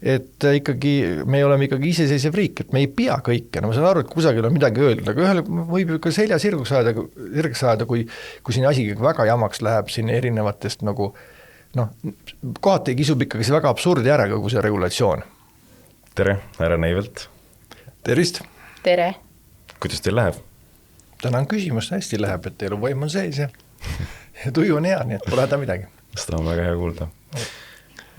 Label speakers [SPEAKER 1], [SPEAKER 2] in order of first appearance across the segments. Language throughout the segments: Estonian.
[SPEAKER 1] et ikkagi me oleme ikkagi iseseisev riik, et me ei pea kõike, no ma saan aru, et kusagil on midagi öeldud, aga ühel võib ju ka selja sirgeks ajada, kui siin asi väga jamaks läheb siin erinevatest nagu kohati kisub ikkagi see väga absurdi ära kogu see regulatsioon.
[SPEAKER 2] Tere, härra Neivelt.
[SPEAKER 1] Tervist.
[SPEAKER 3] Tere.
[SPEAKER 2] Kuidas teil läheb?
[SPEAKER 1] Tänan küsimust, hästi läheb, et eluvaim on sees ja tuju on hea, nii et pole häda midagi.
[SPEAKER 2] Seda on väga hea kuulda.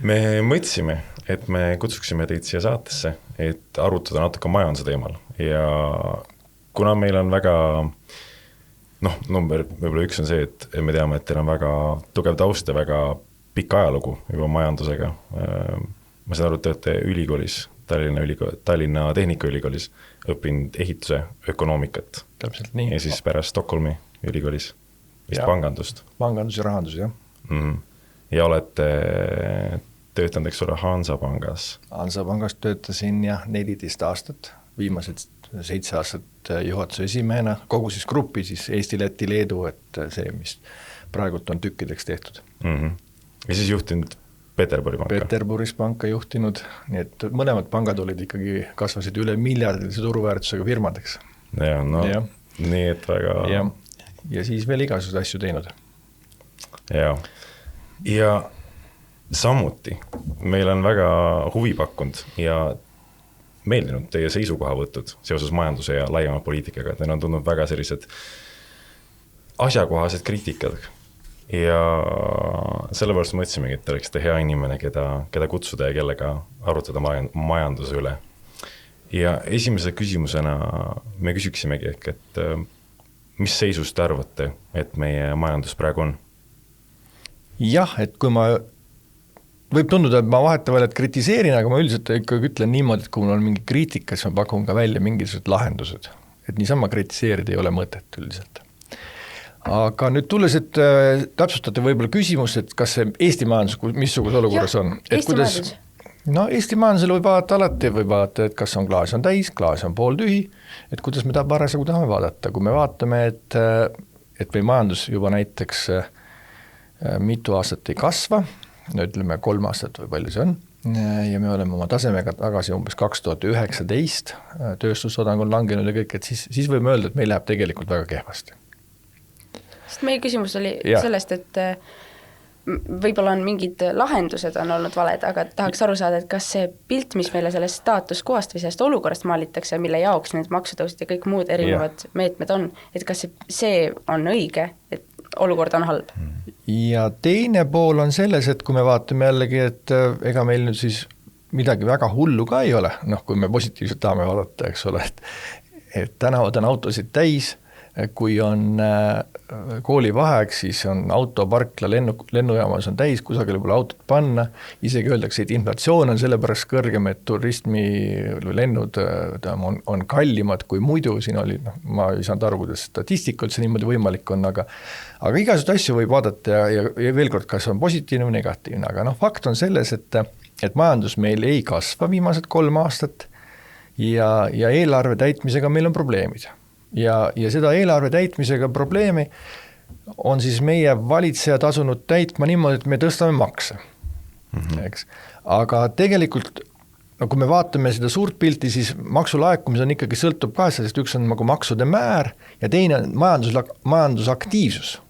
[SPEAKER 2] Me mõtlesime, et me kutsuksime teid siia saatesse, et arutada natuke majanduse teemal ja kuna meil on väga, number võib-olla üks on see, et me teame, et teil on väga tugev taust ja väga pikk ajalugu juba majandusega. Ma saan aru, et te olete ülikoolis, Tallinna Tehnikaülikoolis õppinud ehituse ökonoomikat.
[SPEAKER 1] Täpselt nii.
[SPEAKER 2] Ja siis pärast Stockholmi ülikoolis vist pangandust.
[SPEAKER 1] Pangandus ja rahandus, jah.
[SPEAKER 2] Ja olete töötanud, eks ole, Hansapangas.
[SPEAKER 1] Hansapangas töötasin 14 aastat, viimased 7 aastat juhatuse esimehena, kogu siis gruppi, siis Eesti, Läti, Leedu, et see, mis praegult on tükkideks tehtud.
[SPEAKER 2] Ja siis juhtinud Peterburis panka.
[SPEAKER 1] Peterburis panka juhtinud, nii et mõlemad pangad olid ikkagi, kasvasid üle miljardilise turuväärtusega firmadeks.
[SPEAKER 2] Ja, nii et väga...
[SPEAKER 1] Ja siis veel igasugused asju teinud.
[SPEAKER 2] Ja samuti meil on väga huvi pakkunud ja meeldinud teie seisukohavõtud seoses majanduse ja laiema poliitikaga, et neil on tulnud väga sellised asjakohased kriitikad. Ja sellepärast mõtlesimegi, et te oleksite hea inimene, keda kutsuda ja kellega arutada majanduse üle. Ja esimese küsimusena me küsiksimegi ehk, et mis seisus te arvate, et meie majandus praegu on?
[SPEAKER 1] Jah, et kui ma, võib tunduda, et ma vahetavalt kritiseerin, aga ma üldiselt ikkagi ütlen niimoodi, et kui mul on mingi kriitika, siis ma pakun ka välja mingisugused lahendused. Et niisama kritiseerida ei ole mõtet üldiselt. Aga nüüd tulles, et täpsustate võib-olla küsimus, et kas see Eesti majandus, missuguse olukorras on?
[SPEAKER 3] Eesti majandus.
[SPEAKER 1] Eesti majandusele võib vaadata alati, võib vaadata, et kas on klaas on täis, klaas on pool tühi, et kuidas me parasjagu tahame vaadata. Kui me vaatame, et või majandus juba näiteks mitu aastat ei kasva, ütleme 3 aastat või palju see on, ja me oleme oma tasemega tagasi umbes 2019, tööstussodang on langenud ja kõik, et siis võime öelda, et meil läheb tegelikult väga kehvasti.
[SPEAKER 3] Sest meie küsimus oli sellest, et võib-olla on mingid lahendused on olnud valed, aga tahaks aru saada, et kas see pilt, mis meile sellest staatuskohast või sellest olukorrast maalitakse, mille jaoks need maksutõusud ja kõik muud erinevad meetmed on, et kas see on õige, et olukord on halb?
[SPEAKER 1] Ja teine pool on selles, et kui me vaatame jällegi, et ega meil nüüd siis midagi väga hullu ka ei ole, kui me positiivselt tahame vaadata, eks ole, et tänavad on autosid täis, kui on koolivaheaeg, siis on autoparkla lennujaamas on täis, kusagil pole autot panna, isegi öeldakse, et inflatsioon on sellepärast kõrgem, et turismi lennud on kallimad kui muidu, siin oli, ma ei saanud aru, kuidas statistikalt see niimoodi võimalik on, aga igasugused asju võib vaadata ja veel kord, kas on positiivne või negatiivne, aga fakt on selles, et majandus meil ei kasva viimased 3 aastat ja eelarve täitmisega meil on probleemid. Ja seda eelarve täitmisega probleemi on siis meie valitsejad asunud täitma niimoodi, et me tõstame makse. Eks? Aga tegelikult, kui me vaatame seda suurt pilti, siis maksulaekumis on ikkagi sõltub kaasest, üks on nagu maksude määr ja teine on majandusaktiivsus.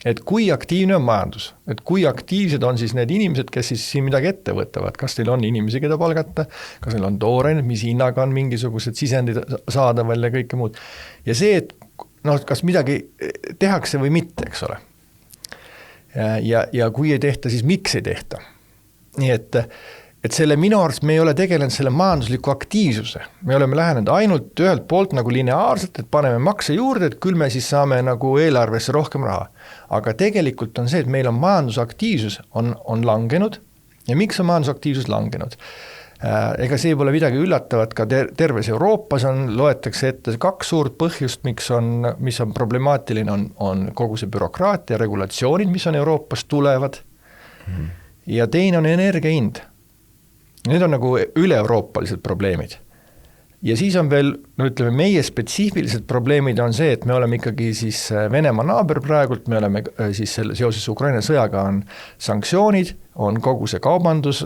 [SPEAKER 1] Et kui aktiivne on majandus, et kui aktiivsed on siis need inimesed, kes siis siin midagi ette võtavad, kas neil on inimesi, keda palgata, kas neil on tooreid, mis hinnaga on mingisugused sisendid saadaval ja kõike muud. Ja see, et kas midagi tehakse või mitte, eks ole. Ja kui ei tehta, siis miks ei tehta? Nii et selle minu arust me ei ole tegelenud selle majandusliku aktiivsuse. Me oleme lähenenud ainult ühelt poolt nagu lineaarselt, et paneme makse juurde, et küll me siis saame nagu eelarvesse rohkem raha. Aga tegelikult on see, et meil on majandusaktiivsus on langenud ja miks on majandusaktiivsus langenud? Ega see pole midagi üllatavat, ka terves Euroopas loetakse ette 2 suurt põhjust, mis on problemaatiline, on kogu see bürokraatia, regulatsioonid, mis on Euroopas tulevad ja teine on energia hind. Need on nagu üle-euroopalised probleemid. Ja siis on veel, ütleme, meie spetsiifilised probleemid on see, et me oleme ikkagi siis Venemaa naaber praegult, me oleme siis seoses Ukraina sõjaga on sanktsioonid, on kogu see kaubandus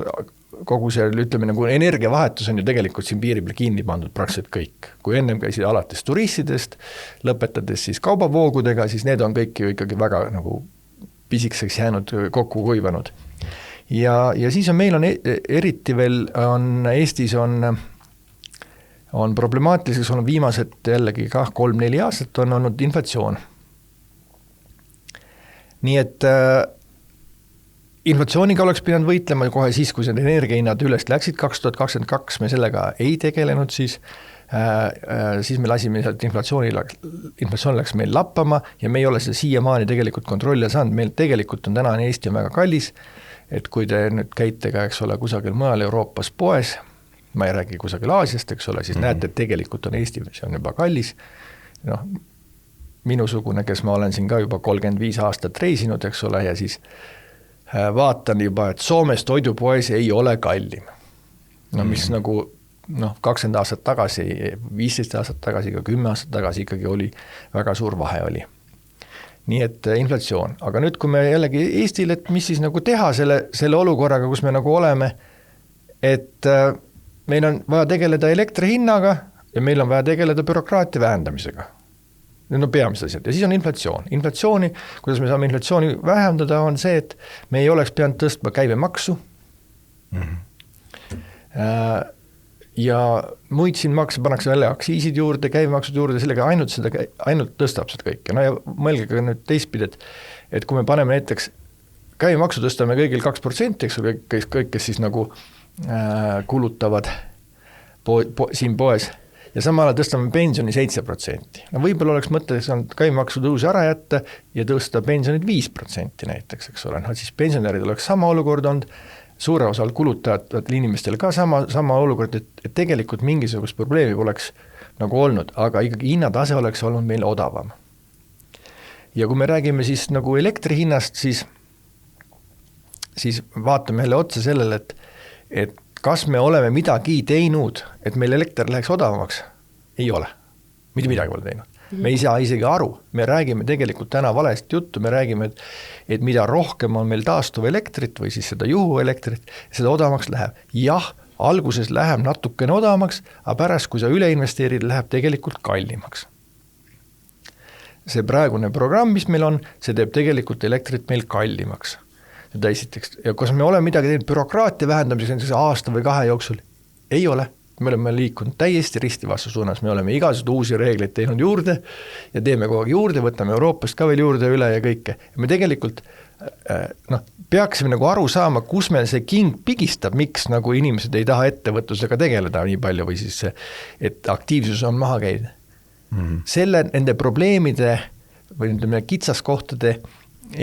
[SPEAKER 1] kogu see, ütleme nagu energiavahetus on ju tegelikult siin piiri peal kinni pandud praktiliselt kõik. Kui ennem käisid alates turistidest, lõpetades siis kaubavoogudega, siis need on kõik ju ikkagi väga nagu pisikeseks jäänud, kokku kuivanud. Ja siis on meil on eriti veel on Eestis on problemaatiliseks olnud viimased jällegi 3-4 aastat on olnud inflatsioon. Nii et inflatsiooniga oleks pidanud võitlema kohe siis, kui need energiahinnad üles läksid 2022, me sellega ei tegelenud, siis me lasime sealt inflatsioon läks meil lappama ja me ei ole seda siiamaani tegelikult kontrolli saanud, meil tegelikult on täna Eesti on väga kallis, et kui te nüüd käite ka, eks ole, kusagil mujal Euroopas poes, ma ei räägi kusagil Aasiast, eks ole, siis näete, et tegelikult on Eesti, see on juba kallis, noh, minusugune, kes ma olen siin ka juba 35 aastat reisinud, eks ole, ja siis vaatan juba, et Soomes toidupoes ei ole kallim. No mis nagu 20 aastat tagasi, 15 aastat tagasi, ka 10 aastat tagasi ikkagi oli, väga suur vahe oli. Nii et inflatsioon. Aga nüüd, kui me jällegi Eestil, et mis siis nagu teha selle olukorraga, kus me nagu oleme, et meil on vaja tegeleda elektri hinnaga ja meil on vaja tegeleda bürokraatia vähendamisega. Need on peamised asjad. Ja siis on inflatsioon. Inflatsiooni, kuidas me saame inflatsiooni vähendada, on see, et me ei oleks pidanud tõstma käibemaksu. Ja muid siin makse pannakse välja aktsiisid juurde, käibemaksud juurde, sellega ainult tõstab seda kõike. No ja mõelge ka nüüd teistpidi, et kui me paneme näiteks käibemaksu tõstame kõigil 2%, eks kõik, kes siis nagu kulutavad siin poes, ja samal ajal tõstame pensioni 7%. No võib-olla oleks mõttes saanud käibemaksu tõusi ära jätta ja tõsta pensionid 5% näiteks, eks ole. No siis pensionärid oleks sama olukord olnud, suure osal kulutajatel inimestel ka sama olukord, et tegelikult mingisugust probleemi poleks nagu olnud, aga ikkagi hinnatase oleks olnud meil odavam. Ja kui me räägime siis nagu elektri hinnast, siis vaatame jälle otsa sellele, et kas me oleme midagi teinud, et meil elekter läheks odavamaks? Ei ole. Mitte midagi pole teinud. Me ei saa isegi aru. Me räägime tegelikult täna valest juttu. Me räägime, et mida rohkem on meil taastuv elektrit või siis seda juhuelektrit, seda odavamaks läheb. Jah, alguses läheb natukene odavamaks, aga pärast, kui sa üle investeerid, läheb tegelikult kallimaks. See praegune programm, mis meil on, see teeb tegelikult elektrit meil kallimaks. Seda esiteks. Ja kas me oleme midagi teinud bürokraatia vähendamiseks aasta või 2 jooksul? Ei ole. Me oleme liikunud täiesti risti vastu suunas. Me oleme igasugused uusi reegleid teinud juurde ja teeme kogu aeg juurde, võtame Euroopast ka veel juurde üle ja kõike. Ja me tegelikult peaksime nagu aru saama, kus meil see king pigistab, miks nagu inimesed ei taha ettevõtlusega tegeleda nii palju või siis, et aktiivsus on maha käid. Nende probleemide või kitsaskohtade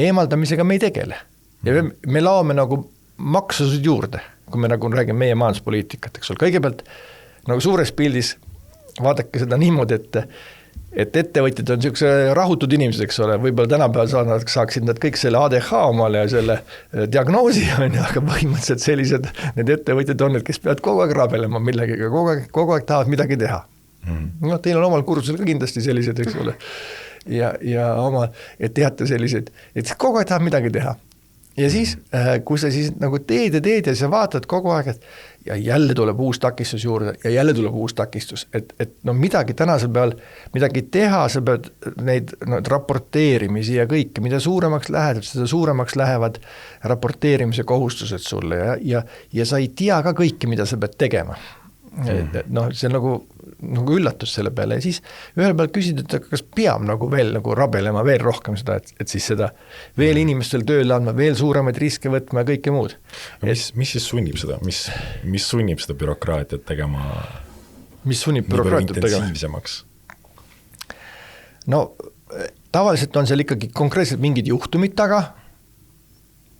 [SPEAKER 1] eemaldamisega me ei tegele. Ja me laome nagu maksused juurde, kui me nagu räägime meie majanduspoliitikat, eks ole. Kõigepealt nagu suures pildis vaadake seda niimoodi, et ettevõtjad on niisuguse rahutud inimesed, eks ole, võib-olla tänapäeval saaksid nad kõik selle ADH omale ja selle diagnoosi, aga põhimõtteliselt sellised need ettevõtjad on, kes peavad kogu aeg rabelema millegiga, kogu aeg tahavad midagi teha. No, teil on omal kursusel ka kindlasti sellised, eks ole, ja oma, et teate sellised, et kogu aeg tahavad midagi teha. Ja siis, kui sa siis nagu teed ja sa vaatad kogu aeg, et ja jälle tuleb uus takistus juurde ja jälle tuleb uus takistus, et no midagi tänasel peal, midagi teha, sa pead neid raporteerimisi ja kõike, mida suuremaks lähed, seda suuremaks lähevad raporteerimise kohustused sulle ja sa ei tea ka kõike, mida sa pead tegema. No, see on nagu üllatus selle peale ja siis ühel peal küsida, et kas peab nagu veel nagu rabelema veel rohkem seda, et siis seda veel inimestel tööle andma, veel suuremaid riske võtma ja kõike muud.
[SPEAKER 2] Mis siis sunnib seda? Mis sunnib seda bürokraatiat tegema?
[SPEAKER 1] Mis sunnib bürokraatiat tegema? No, tavaliselt on seal ikkagi konkreetselt mingid juhtumid taga.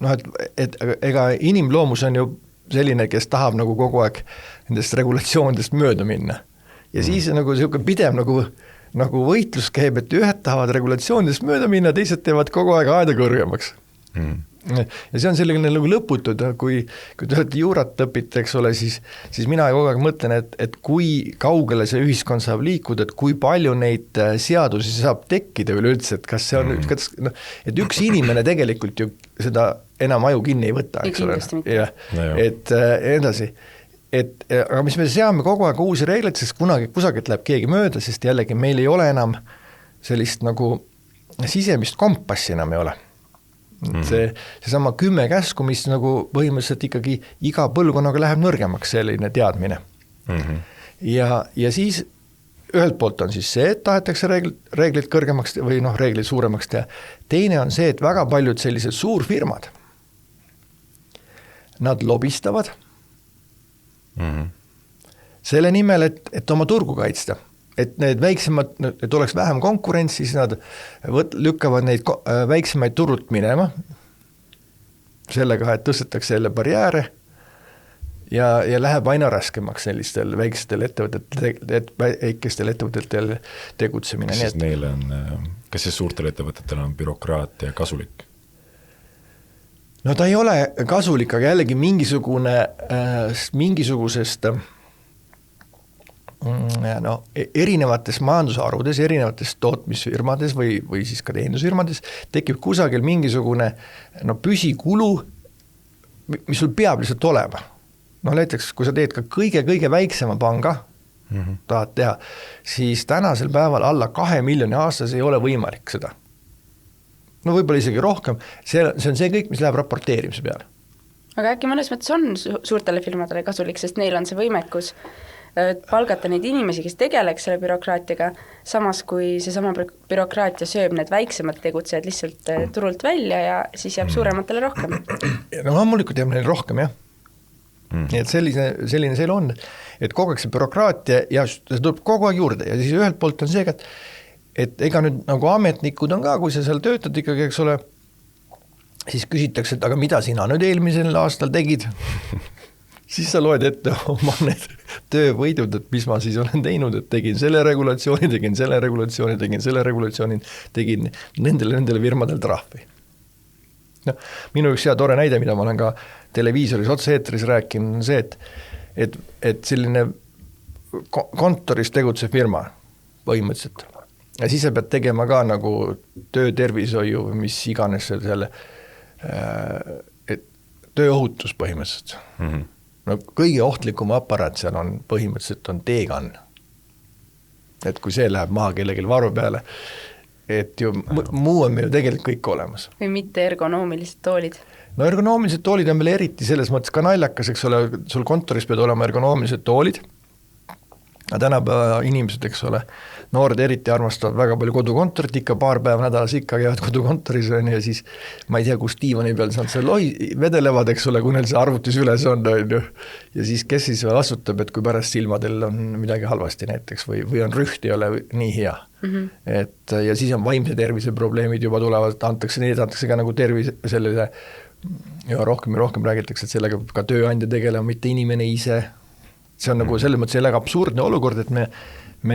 [SPEAKER 1] No, et ega inimloomus on ju selline, kes tahab nagu kogu aeg nendest regulatsioonidest mööda minna. Ja siis nagu selline pidev nagu võitlus käib, et ühed tahavad regulatsioonidest mööda minna, teised teevad kogu aeg aeda kõrgemaks. Ja see on selline nagu lõputud, kui te olete juurat õpite, eks ole, siis mina kogu aeg mõtlen, et kui kaugele see ühiskond saab liikuda, et kui palju neid seadusi saab tekkida üleüldse, et kas see on, et üks inimene tegelikult ju seda enam aju kinni ei võta, eks ole. Ja, et edasi, aga mis me seame kogu aeg uusi reegleid, sest kunagi kusagilt läheb keegi mööda, sest jällegi meil ei ole enam sellist nagu sisemist kompassi enam ei ole. Seesama 10 käsku, mis nagu põhimõtteliselt ikkagi iga põlvkonnaga läheb nõrgemaks selline teadmine. Ja siis ühelt poolt on siis see, et tahetakse reeglid kõrgemaks või reeglid suuremaks teha. Teine on see, et väga paljud sellised suurfirmad, nad lobistavad selle nimel, et oma turgu kaitsta. Et need väiksemad, et oleks vähem konkurentsi, siis nad lükkavad neid väiksemaid turult minema sellega, et tõstetakse jälle barjääre ja läheb aina raskemaks sellistel väikestel ettevõtetel tegutsemine.
[SPEAKER 2] Siis neil on, kas siis suurtel ettevõtetel on bürokraatia kasulik?
[SPEAKER 1] No ta ei ole kasulik, aga jällegi mingisugusest erinevates majandusharudes, erinevates tootmisfirmades või siis ka teenusfirmades tekib kusagil mingisugune püsikulu, mis sul peab lihtsalt olema. Näiteks, kui sa teed ka kõige väiksema panga, tahad teha, siis tänasel päeval alla 2 miljoni aastas ei ole võimalik seda. Võib-olla isegi rohkem, see on see kõik, mis läheb raporteerimise peale.
[SPEAKER 3] Aga äkki mõnes mõttes on suurtele firmadele kasulik, sest neil on see võimekus palgata neid inimesi, kes tegeleks selle bürokraatiaga, samas kui seesama bürokraatia sööb need väiksemad tegutsejad lihtsalt turult välja ja siis jääb suurematele rohkem.
[SPEAKER 1] Loomulikult jääb neil rohkem, jah. Nii et selline see on, et kogu aeg see bürokraatia ja see tuleb kogu aeg juurde ja siis ühelt poolt on see, et ega nüüd nagu ametnikud on ka, kui sa seal töötad ikkagi, eks ole, siis küsitakse, et aga mida sina nüüd eelmisel aastal tegid? Siis sa loed ette oma need töövõidud, et mis ma siis olen teinud, et tegin selle regulatsiooni, tegin nendele firmadel trahvi. Minu üks hea tore näide, mida ma olen ka televiisoris otse-eetris rääkinud, on see, et selline kontoris tegutsev firma põhimõtteliselt. Ja siis sa pead tegema ka nagu töötervishoiu, mis iganes selle tööohutus põhimõtteliselt. Kõige ohtlikum aparaat seal on põhimõtteliselt on teekann. Et kui see läheb maha kellelgi varu peale, et ju muu on meil tegelikult kõik olemas.
[SPEAKER 3] Või mitte ergonoomilised toolid?
[SPEAKER 1] Ergonoomilised toolid on meil eriti selles mõttes ka naljakas, eks ole, sul kontoris pead olema ergonoomilised toolid. Tänapäeva inimesed, eks ole, noored eriti armastavad väga palju kodukontorit, ikka paar päeva nädalas ikka käivad kodukontoris ja siis ma ei tea, kus diivani peal saad seal vedelevad, eks ole, kui neil see arvutis üles on. Ja siis kes siis vastutab, et kui pärast silmadel on midagi halvasti näiteks või on rüht ei ole nii hea. Et, ja siis on vaimse tervise probleemid juba tulevad, antakse ka nagu tervise sellise ja rohkem räägitakse, et sellega ka tööandja tegelema, mitte inimene ise. See on nagu selles mõttes sellega absurdne olukord, et me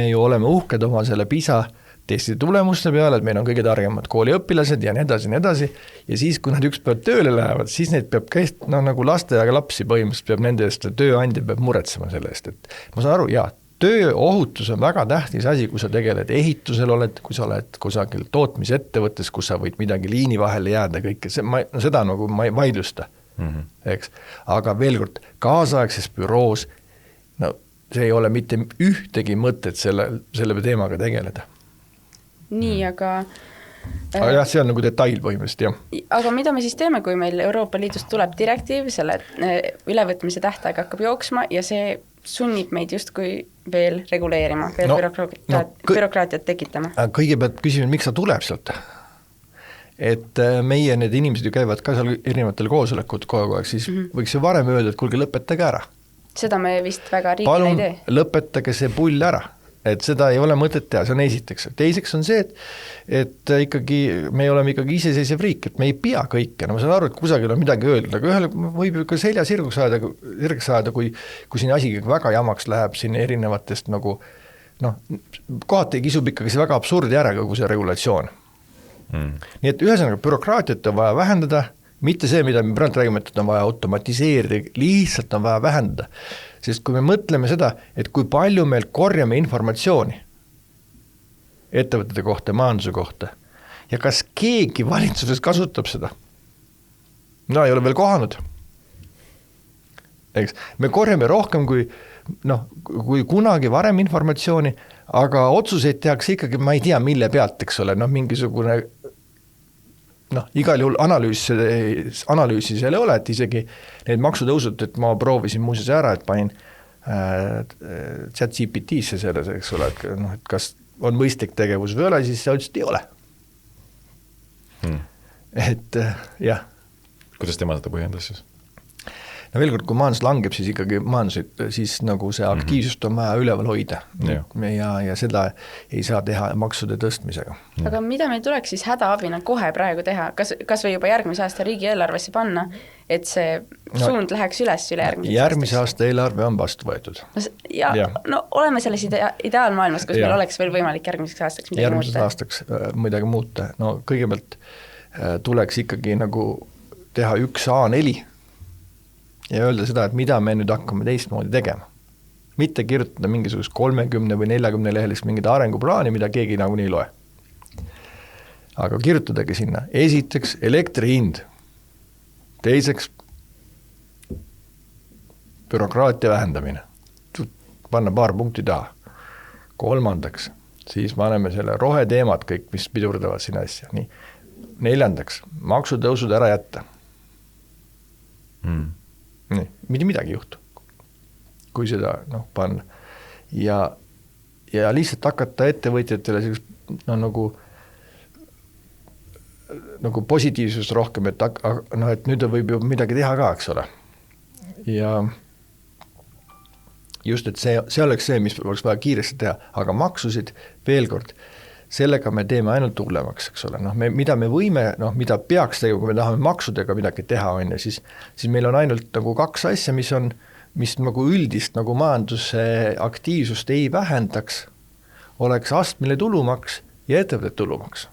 [SPEAKER 1] ju oleme uhked oma selle PISA testi tulemuste peale, et meil on kõige targemad kooliõpilased ja nii edasi. Ja siis, kui nad ükspäev tööle lähevad, siis neid peab nagu lasteaega lapsi põhimõtteliselt peab nende eest, tööandja peab muretsema selle eest. Et ma saan aru, tööohutus on väga tähtis asi, kui sa tegeled ehitusel oled, kui sa oled kusagil tootmisettevõttes, kus sa võid midagi liini vahele jääda, kõike seda nagu ma ei vaidlusta. Eks? Aga veel kord, kaasaegses büroos see ei ole mitte ühtegi mõtet selle teemaga tegeleda.
[SPEAKER 3] Nii, aga
[SPEAKER 1] jah, see on nagu detail põhimõtteliselt, jah.
[SPEAKER 3] Aga mida me siis teeme, kui meil Euroopa Liidust tuleb direktiiv, selle ülevõtmise tähtaeg hakkab jooksma ja see sunnib meid justkui veel reguleerima, veel bürokraatiat tekitama?
[SPEAKER 1] Kõigepealt küsime, miks ta tuleb sealt? Et meie need inimesed ju käivad ka seal erinevatel koosolekud kogu aeg, siis võiks ju varem öelda, et kuulge, lõpetage ära.
[SPEAKER 3] Seda me vist väga riigile ei tee.
[SPEAKER 1] Palun lõpetage see pull ära, et seda ei ole mõtet teha, see on esiteks. Teiseks on see, et ikkagi me oleme ikkagi iseseisev riik, et me ei pea kõike, ma saan aru, et kusagil on midagi öeldud, aga ühel võib ju ka selja sirguks saada, kui siin asi väga jamaks läheb siin erinevatest nagu, kohati kisub ikkagi see väga absurdi ära kogu see regulatsioon. Nii et ühesõnaga bürokraatiat on vaja vähendada, mitte see, mida me praegu räägime, et on vaja automatiseerida, lihtsalt on vaja vähendada. Sest kui me mõtleme seda, et kui palju meil korjame informatsiooni ettevõtete kohta, majanduse kohta ja kas keegi valitsuses kasutab seda, no ei ole veel kohanud. Eks, me korjame rohkem kui kunagi varem informatsiooni, aga otsuseid tehakse ikkagi, ma ei tea, mille pealt, eks ole, mingisugune igal juhul analüüsi seal ei ole, et isegi need maksutõusud, et ma proovisin muuseas ära, et panin ChatGPT-sse selles, eks ole, et kas on mõistlik tegevus või ole, siis see ütles, et ei ole. Et jah.
[SPEAKER 2] Kuidas tema seda põhjendas siis?
[SPEAKER 1] No veel kord, kui majandus langeb, siis ikkagi siis nagu see aktiivsust on vaja üleval hoida ja seda ei saa teha maksude tõstmisega.
[SPEAKER 3] Aga mida meil tuleks siis hädaabina kohe praegu teha? Kas või juba järgmise aasta riigieelarvesse panna, et see suund läheks üles üle
[SPEAKER 1] järgmise aasta eelarve on vastu võetud.
[SPEAKER 3] Oleme selles ideaalmaailmas, kus meil oleks veel võimalik järgmiseks aastaks midagi
[SPEAKER 1] muuta. Järgmiseks aastaks midagi muuta. No kõigepealt tuleks ikkagi nagu teha üks A4 ja öelda seda, et mida me nüüd hakkame teistmoodi tegema. Mitte kirjutada mingisugust 30 või 40 lehelist mingit arenguplaani, mida keegi nagunii ei loe. Aga kirjutadagi sinna. Esiteks elektri hind. Teiseks bürokraatia vähendamine. Panna paar punkti taha. Kolmandaks, siis paneme selle roheteemad kõik, mis pidurdavad sinna asja. Nii. Neljandaks, maksutõusud ära jätta. Nii, mitte midagi juhtu, kui seda panna. Ja lihtsalt hakata ettevõtjatele nagu positiivsust rohkem, et nüüd võib ju midagi teha ka, eks ole. Ja just, et see oleks see, mis oleks vaja kiiresti teha, aga maksusid veel kord, sellega me teeme ainult hullemaks, eks ole. Mida me võime, mida peaks tegema, kui me tahame maksudega midagi teha, siis meil on ainult nagu kaks asja, mis nagu üldist nagu majanduse aktiivsust ei vähendaks, oleks astmeline tulumaks ja ettevõtete tulumaks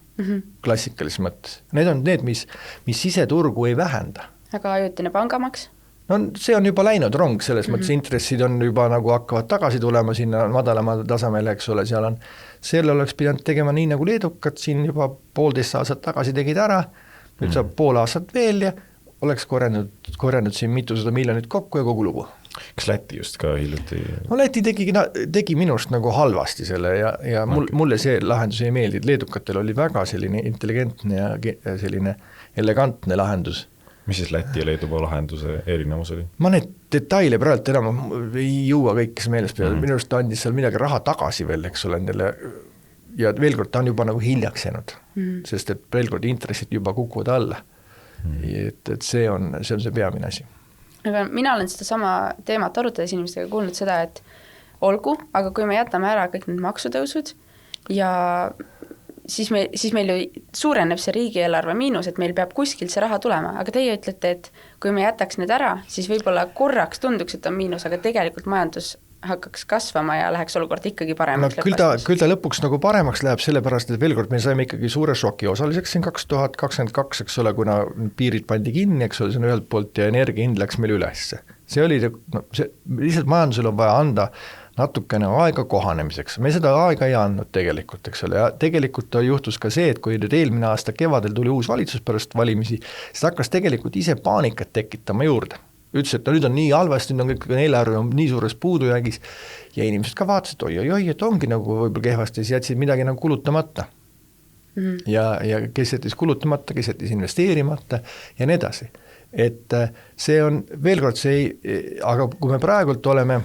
[SPEAKER 1] klassikalises mõttes. Need on need, mis siseturgu ei vähenda.
[SPEAKER 3] Aga ajutine pangamaks?
[SPEAKER 1] No see on juba läinud rong, selles mõttes intressid on juba nagu hakkavad tagasi tulema sinna madalamale tasemele, eks ole, selle oleks pidanud tegema nii nagu leedukad, siin juba 1,5 aastat tagasi tegid ära, nüüd saab pool aastat veel ja oleks korjanud siin mitusada miljonit kokku ja kogu lugu.
[SPEAKER 2] Kas Läti just ka hiljuti?
[SPEAKER 1] No Läti tegi minust nagu halvasti selle ja mulle see lahendus ei meeldi, leedukatel oli väga selline intelligentne ja selline elegantne lahendus.
[SPEAKER 2] Mis siis Läti ja Leedu lahenduse erinevus oli?
[SPEAKER 1] Ma need detaile praegu enam ei jõua kõikis meeles peale, minu arust andis seal midagi raha tagasi veel, eks ole, nendele, ja veel kord ta on juba nagu hiljaks jäänud, sest et veel kord intressid juba kukuvad alla. Et see on see peamine asi.
[SPEAKER 3] Aga mina olen seda sama teemat arutades inimestega kuulnud seda, et olgu, aga kui me jätame ära kõik need maksutõusud ja siis meil ju suureneb see riigieelarve miinus, et meil peab kuskilt see raha tulema, aga teie ütlete, et kui me jätaks need ära, siis võib-olla korraks tunduks, et on miinus, aga tegelikult majandus hakkaks kasvama ja läheks olukord ikkagi paremaks.
[SPEAKER 1] Küll ta lõpuks nagu paremaks läheb, sellepärast, et veel kord me saime ikkagi suure šoki osaliseks siin 2022, eks ole, kuna piirid pandi kinni, eks ole, see on ühelt poolt ja energiahind läks meil ülesse. See oli, lihtsalt majandusel on vaja anda natukene aega kohanemiseks. Me seda aega ei andnud tegelikult, eks ole, ja tegelikult juhtus ka see, et kui nüüd eelmine aasta kevadel tuli uus valitsus pärast valimisi, siis hakkas tegelikult ise paanikat tekitama juurde. Ütles, et nüüd on nii halvasti, nüüd on kõik eelarve on nii suures puudujäägis ja inimesed ka vaatasid, oi, et ongi nagu võib-olla kehvasti, siis jätsid midagi nagu kulutamata. Ja kes jättis kulutamata, kes jättis investeerimata ja nii edasi. Et see on veel kord aga kui me praegult oleme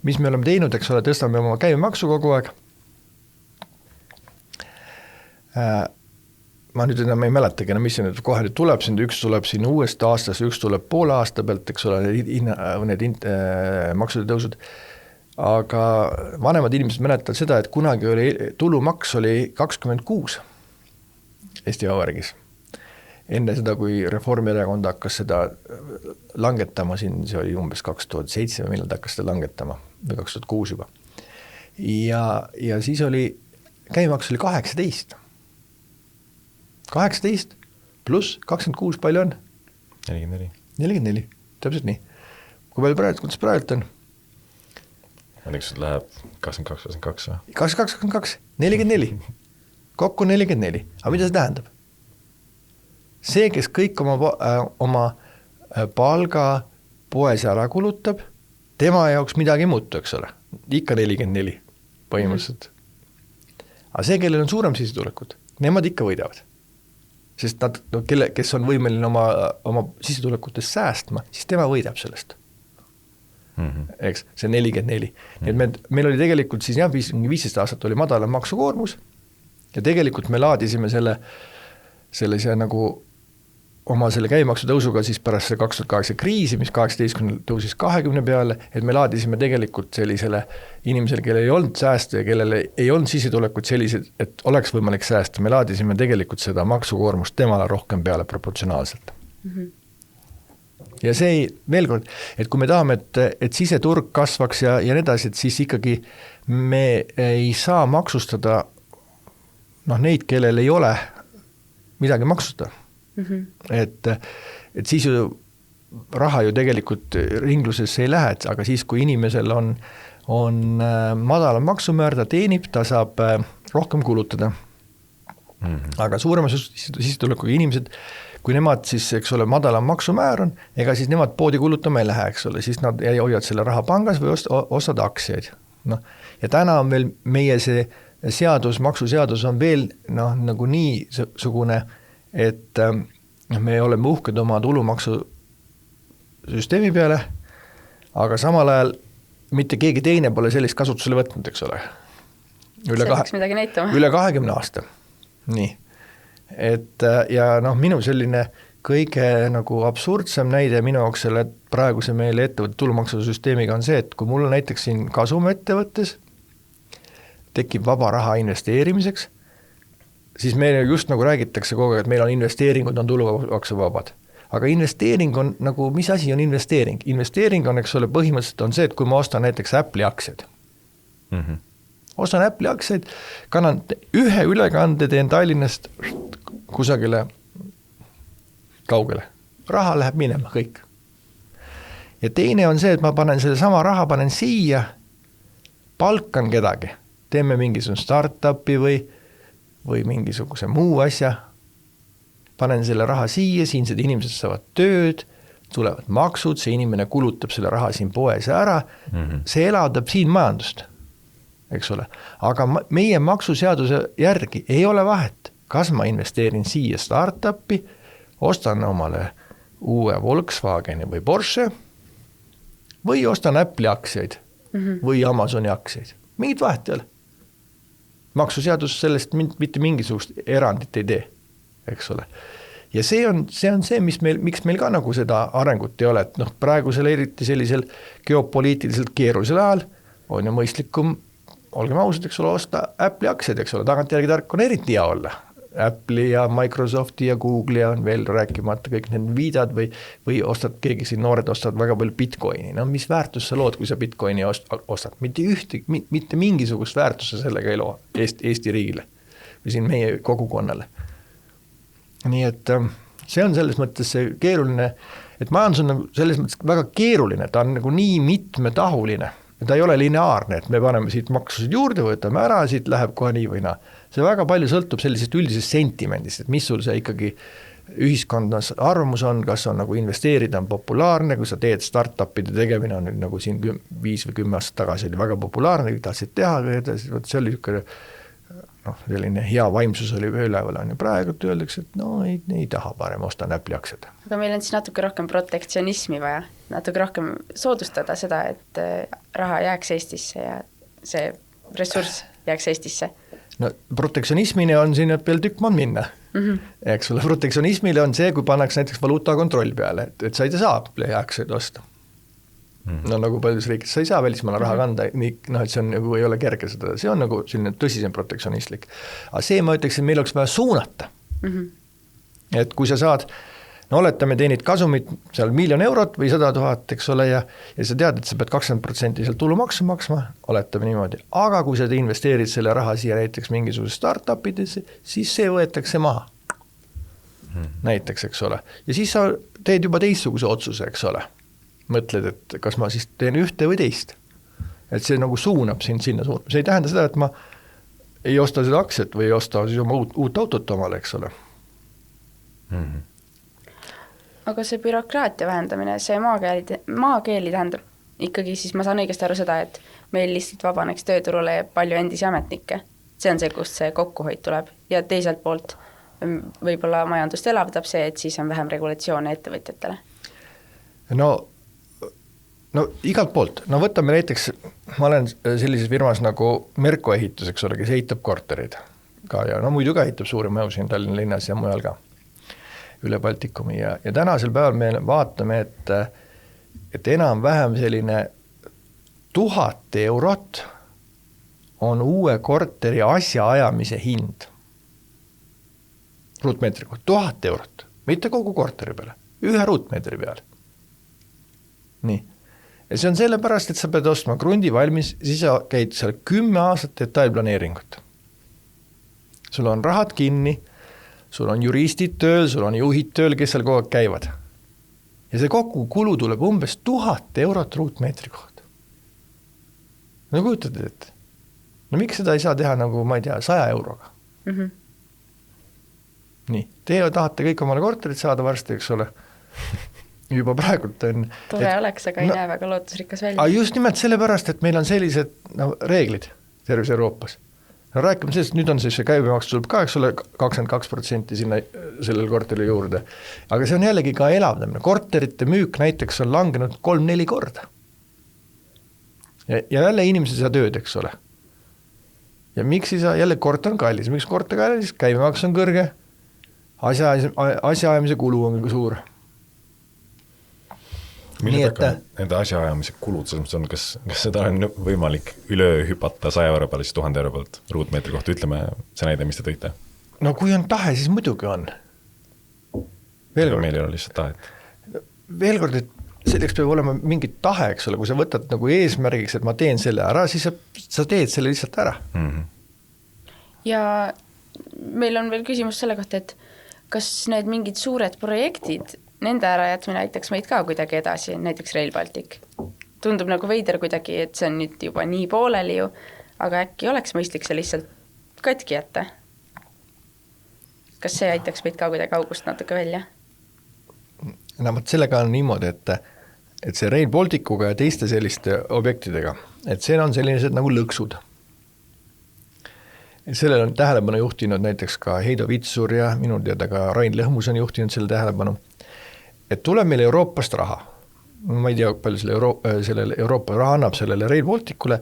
[SPEAKER 1] mis me oleme teinud, eks ole, tõstame oma käibemaksu kogu aeg. Ma nüüd enam ei mäletagi, mis see nüüd kohe nüüd tuleb, üks tuleb siin uuest aastast, üks tuleb poole aasta pealt, eks ole, need maksude tõusud. Aga vanemad inimesed mäletavad seda, et kunagi oli tulumaks oli 26 Eesti Vabariigis. Enne seda, kui Reformierakond hakkas seda langetama, siin see oli umbes 2007, millal ta hakkas seda langetama, või 2006 juba. Ja siis oli, käimaks oli 18. 18 pluss 26, palju on? 44, täpselt nii. Kui palju praegu, kuidas praegu on?
[SPEAKER 2] Ma teeks, et läheb 22 või?
[SPEAKER 1] 22, 44. Kokku 44. Aga mida see tähendab? see, kes kõik oma palga poes ära kulutab, tema jaoks midagi ei muutu, eks ole, ikka 44 põhimõtteliselt. Aga see, kellel on suurem sissetulekud, nemad ikka võidavad. Sest nad, kes on võimeline oma sissetulekutest säästma, siis tema võidab sellest. Eks, see 44. Nii et meil oli tegelikult siis 15 aastat oli madalam maksukoormus ja tegelikult me laadisime sellise nagu oma selle käimaksu tõusuga siis pärast see 2008 kriisi, mis 18 tõusis 20 peale, et me laadisime tegelikult sellisele inimesele, kellel ei olnud säästu ja kellel ei olnud sissetulekut sellised, et oleks võimalik säästa, me laadisime tegelikult seda maksukoormust temale rohkem peale proportsionaalselt. Ja see veel kord, et kui me tahame, et siseturg kasvaks ja nii edasi, et siis ikkagi me ei saa maksustada neid, kellel ei ole midagi maksustada. Et siis ju raha ju tegelikult ringlusesse ei lähe, aga siis, kui inimesel on madalam maksumäär, ta teenib, ta saab rohkem kulutada. Aga suurema sissetulekuga inimesed, kui nemad siis, eks ole, madalam maksumäär on, ega siis nemad poodi kulutama ei lähe, eks ole, siis nad hoiavad selle raha pangas või ostad aktsiaid. Ja täna on veel meie see maksuseadus on veel nagu nii sugune, et me oleme uhked oma tulumaksusüsteemi peale, aga samal ajal mitte keegi teine pole sellist kasutusele võtnud, eks ole. Üle 20 aasta. Nii. Et ja minu selline kõige nagu absurdsem näide minu jaoks selle praeguse meile ettevõtte tulumaksusüsteemiga on see, et kui mul näiteks siin kasum ettevõttes tekib vaba raha investeerimiseks, siis meil just nagu räägitakse kogu aeg, et meil on investeeringud, on tulumaksuvabad. Aga investeering on nagu, mis asi on investeering? Investeering on, eks ole, põhimõtteliselt on see, et kui ma ostan näiteks Apple'i aktsiaid. Ostan Apple'i aktsiaid, kannan ühe ülekande, teen Tallinnast kusagile kaugele. Raha läheb minema, kõik. Ja teine on see, et ma panen selle sama raha, panen siia, palkan kedagi. Teeme mingisugune startupi või mingisuguse muu asja, panen selle raha siia, siinsed inimesed saavad tööd, tulevad maksud, see inimene kulutab selle raha siin poes ära, see elavdab siin majandust, eks ole. Aga meie maksuseaduse järgi ei ole vahet, kas ma investeerin siia startupi, ostan omale uue Volkswageni või Porsche või ostan Apple'i aktsiaid või Amazoni aktsiaid. Mingit vahet ei ole. Maksuseadus sellest mitte mingisugust erandit ei tee, eks ole. Ja see on see, miks meil ka nagu seda arengut ei ole, et praegusel eriti sellisel geopoliitiliselt keerulisel ajal on ju mõistlikum, olgem ausad, eks ole, osta Apple'i aktsiaid, eks ole, tagantjärgi tark on eriti hea olla. Apple'i ja Microsofti ja Google'i on veel rääkimata kõik need viidad või ostad, keegi siin noored ostavad väga palju Bitcoini. Mis väärtus sa lood, kui sa Bitcoini ostad? Mitte mingisugust väärtust sa sellega ei loo Eesti riigile või siin meie kogukonnale. Nii et see on selles mõttes see keeruline, et majandus on selles mõttes väga keeruline, ta on nagu nii mitmetahuline. Ta ei ole lineaarne, et me paneme siit maksusid juurde, võtame ära, siit läheb kohe nii või naa. See väga palju sõltub sellisest üldisest sentimendist, et mis sul see ikkagi ühiskonnas arvamus on, kas on nagu investeerida on populaarne, kui sa teed startupide tegemine on nagu siin 5 või 10 aastat tagasi oli väga populaarne, tahtsid teha, see oli selline hea vaimsus oli üleval, on ju praegu öeldakse, et ei taha parem, ostan Apple'i aktsiad.
[SPEAKER 3] Aga meil on siis natuke rohkem protektsionismi vaja, natuke rohkem soodustada seda, et raha jääks Eestisse ja see ressurss jääks Eestisse.
[SPEAKER 1] No protektsionismini on siin veel tükk maad minna. Eks ole, protektsionismile on see, kui pannakse näiteks valuutakontroll peale, et sa ei saa aktsiaid osta. Nagu paljudes riikides, sa ei saa välismaale raha kanda, et see on nagu ei ole kerge seda, see on nagu selline tõsisem protektsionistlik. Aga see ma ütleks, et meil oleks vaja suunata. Et kui sa saad, oletame teenid kasumit seal 1 000 000 eurot või 100 000, eks ole, ja sa tead, et sa pead 20% seal tulumaksu maksma, oletame niimoodi, aga kui sa investeerid selle raha siia näiteks mingisuguse startupidesse, siis see võetakse maha. Näiteks, eks ole. Ja siis sa teed juba teistsuguse otsuse, eks ole. Mõtled, et kas ma siis teen ühte või teist. Et see nagu suunab sind sinna suunab. See ei tähenda seda, et ma ei osta seda aktsiat või ei osta siis oma uut autot omale, eks ole.
[SPEAKER 3] aga see bürokraatia vähendamine, see maakeeli tähendab ikkagi, siis ma saan õigesti aru seda, et meil lihtsalt vabaneks tööturule palju endisi ametnikke. See on see, kust see kokkuhoid tuleb ja teiselt poolt võib-olla majandust elavdab see, et siis on vähem regulatsioone ettevõtjatele.
[SPEAKER 1] No igalt poolt, no võtame näiteks, ma olen sellises firmas nagu Merko ehitus, eks ole, kes ehitab korterid ka ja no muidu ka ehitab suuri maju siin Tallinna linnas ja mujal ka üle Baltikumi ja tänasel päeval me vaatame, et enam-vähem selline 1000 eurot on uue korteri asjaajamise hind. Ruutmeetri kohta, 1000 eurot, mitte kogu korteri peale, ühe ruutmeetri peale. Nii. Ja see on sellepärast, et sa pead ostma krundi valmis, siis sa käid seal 10 aastat detailplaneeringut. Sul on rahad kinni, sul on juristid tööl, sul on juhid tööl, kes seal kogu aeg käivad. Ja see kokku kulu tuleb umbes 1000 eurot ruutmeetri kohta. No kujutad, et no miks seda ei saa teha nagu, ma ei tea, 100 euroga? Nii, teie tahate kõik omale korterit saada varsti, eks ole. Juba praegult on...
[SPEAKER 3] Tore oleks, aga ei näe väga lootusrikas välja.
[SPEAKER 1] Just nimelt sellepärast, et meil on sellised reeglid terves Euroopas. No rääkime sellest, nüüd on siis see käibemaks tuleb ka, eks ole, 22% sinna sellel korteri juurde. Aga see on jällegi ka elavdamine. Korterite müük näiteks on langenud 3-4 korda. Ja jälle inimesed saa tööd, eks ole. Ja miks ei saa, jälle korter on kallis. Miks korter kallis? Käibemaks on kõrge, asjaajamise kulu on suur.
[SPEAKER 2] Millised nende asjaajamise kulud, on, kas seda on võimalik üle hüpata 100 euro peale, siis 1000 euro pealt ruutmeetri kohta, ütleme see näide, mis te tõite?
[SPEAKER 1] No kui on tahe, siis muidugi on.
[SPEAKER 2] Meil ei ole lihtsalt tahet.
[SPEAKER 1] Veel kord, et selleks peab olema mingit tahe, eks ole, kui sa võtad nagu eesmärgiks, et ma teen selle ära, siis sa teed selle lihtsalt ära.
[SPEAKER 3] Ja meil on veel küsimus selle kohta, et kas need mingid suured projektid, nende ärajätmine aitaks meid ka kuidagi edasi, näiteks Rail Baltic. Tundub nagu veider kuidagi, et see on nüüd juba nii pooleli ju, aga äkki oleks mõistlik see lihtsalt katki jätta? Kas see aitaks meid ka kuidagi august natuke välja?
[SPEAKER 1] No sellega on niimoodi, et see Rail Balticuga ja teiste selliste objektidega, et see on sellised nagu lõksud. Sellel on tähelepanu juhtinud näiteks ka Heido Vitsur ja minu teada ka Rain Lõhmus on juhtinud selle tähelepanu. Et tuleb meil Euroopast raha. Ma ei tea, palju sellele Euroopa raha annab sellele Rail Balticule,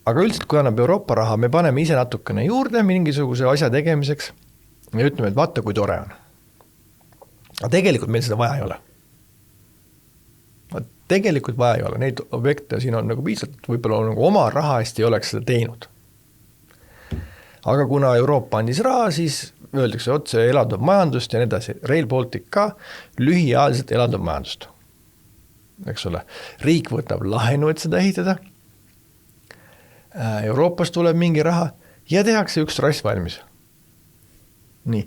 [SPEAKER 1] aga üldiselt, kui annab Euroopa raha, me paneme ise natukene juurde mingisuguse asja tegemiseks ja ütleme, et vaata, kui tore on. Aga tegelikult meil seda vaja ei ole. Tegelikult vaja ei ole. Neid objekte siin on nagu piisavalt, võib-olla nagu oma raha eest ei oleks seda teinud. Aga kuna Euroopa andis raha, siis öeldakse otse elavdab majandust ja nii edasi. Rail Baltic ka lühiajaliselt elavdab majandust. Eks ole, riik võtab laenu, et seda ehitada. Euroopas tuleb mingi raha ja tehakse üks trass valmis. Nii.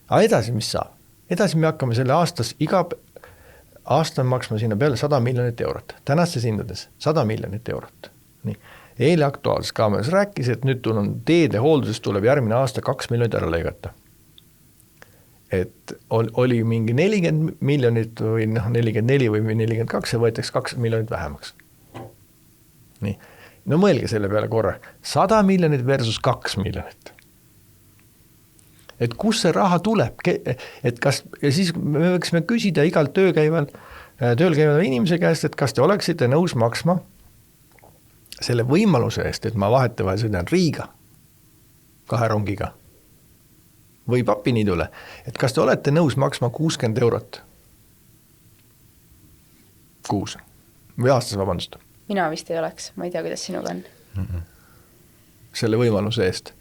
[SPEAKER 1] Aga edasi, mis saab? Edasi me hakkame selle iga aasta maksma sinna peale 100 miljonit eurot. Tänastes hindades 100 miljonit eurot. Nii. Eile Aktuaalses Kaameras rääkis, et nüüd teede hooldusest tuleb järgmine aasta 2 miljonit ära lõigata. Et oli mingi 40 miljonit või 44 või 42 ja võetaks 2 miljonit vähemaks. Nii. No mõelge selle peale korra. 100 miljonit versus 2 miljonit. Et kus see raha tuleb? Et kas, ja siis me võiksime küsida igalt tööl käival inimese käest, et kas te oleksite nõus maksma selle võimaluse eest, et ma vahetevahel sõidan Riiga 2 rongiga või Papiniidule, et kas te olete nõus maksma 60 eurot kuus või aastas, vabandust?
[SPEAKER 3] Mina vist ei oleks, ma ei tea, kuidas sinuga on.
[SPEAKER 1] Selle võimaluse eest.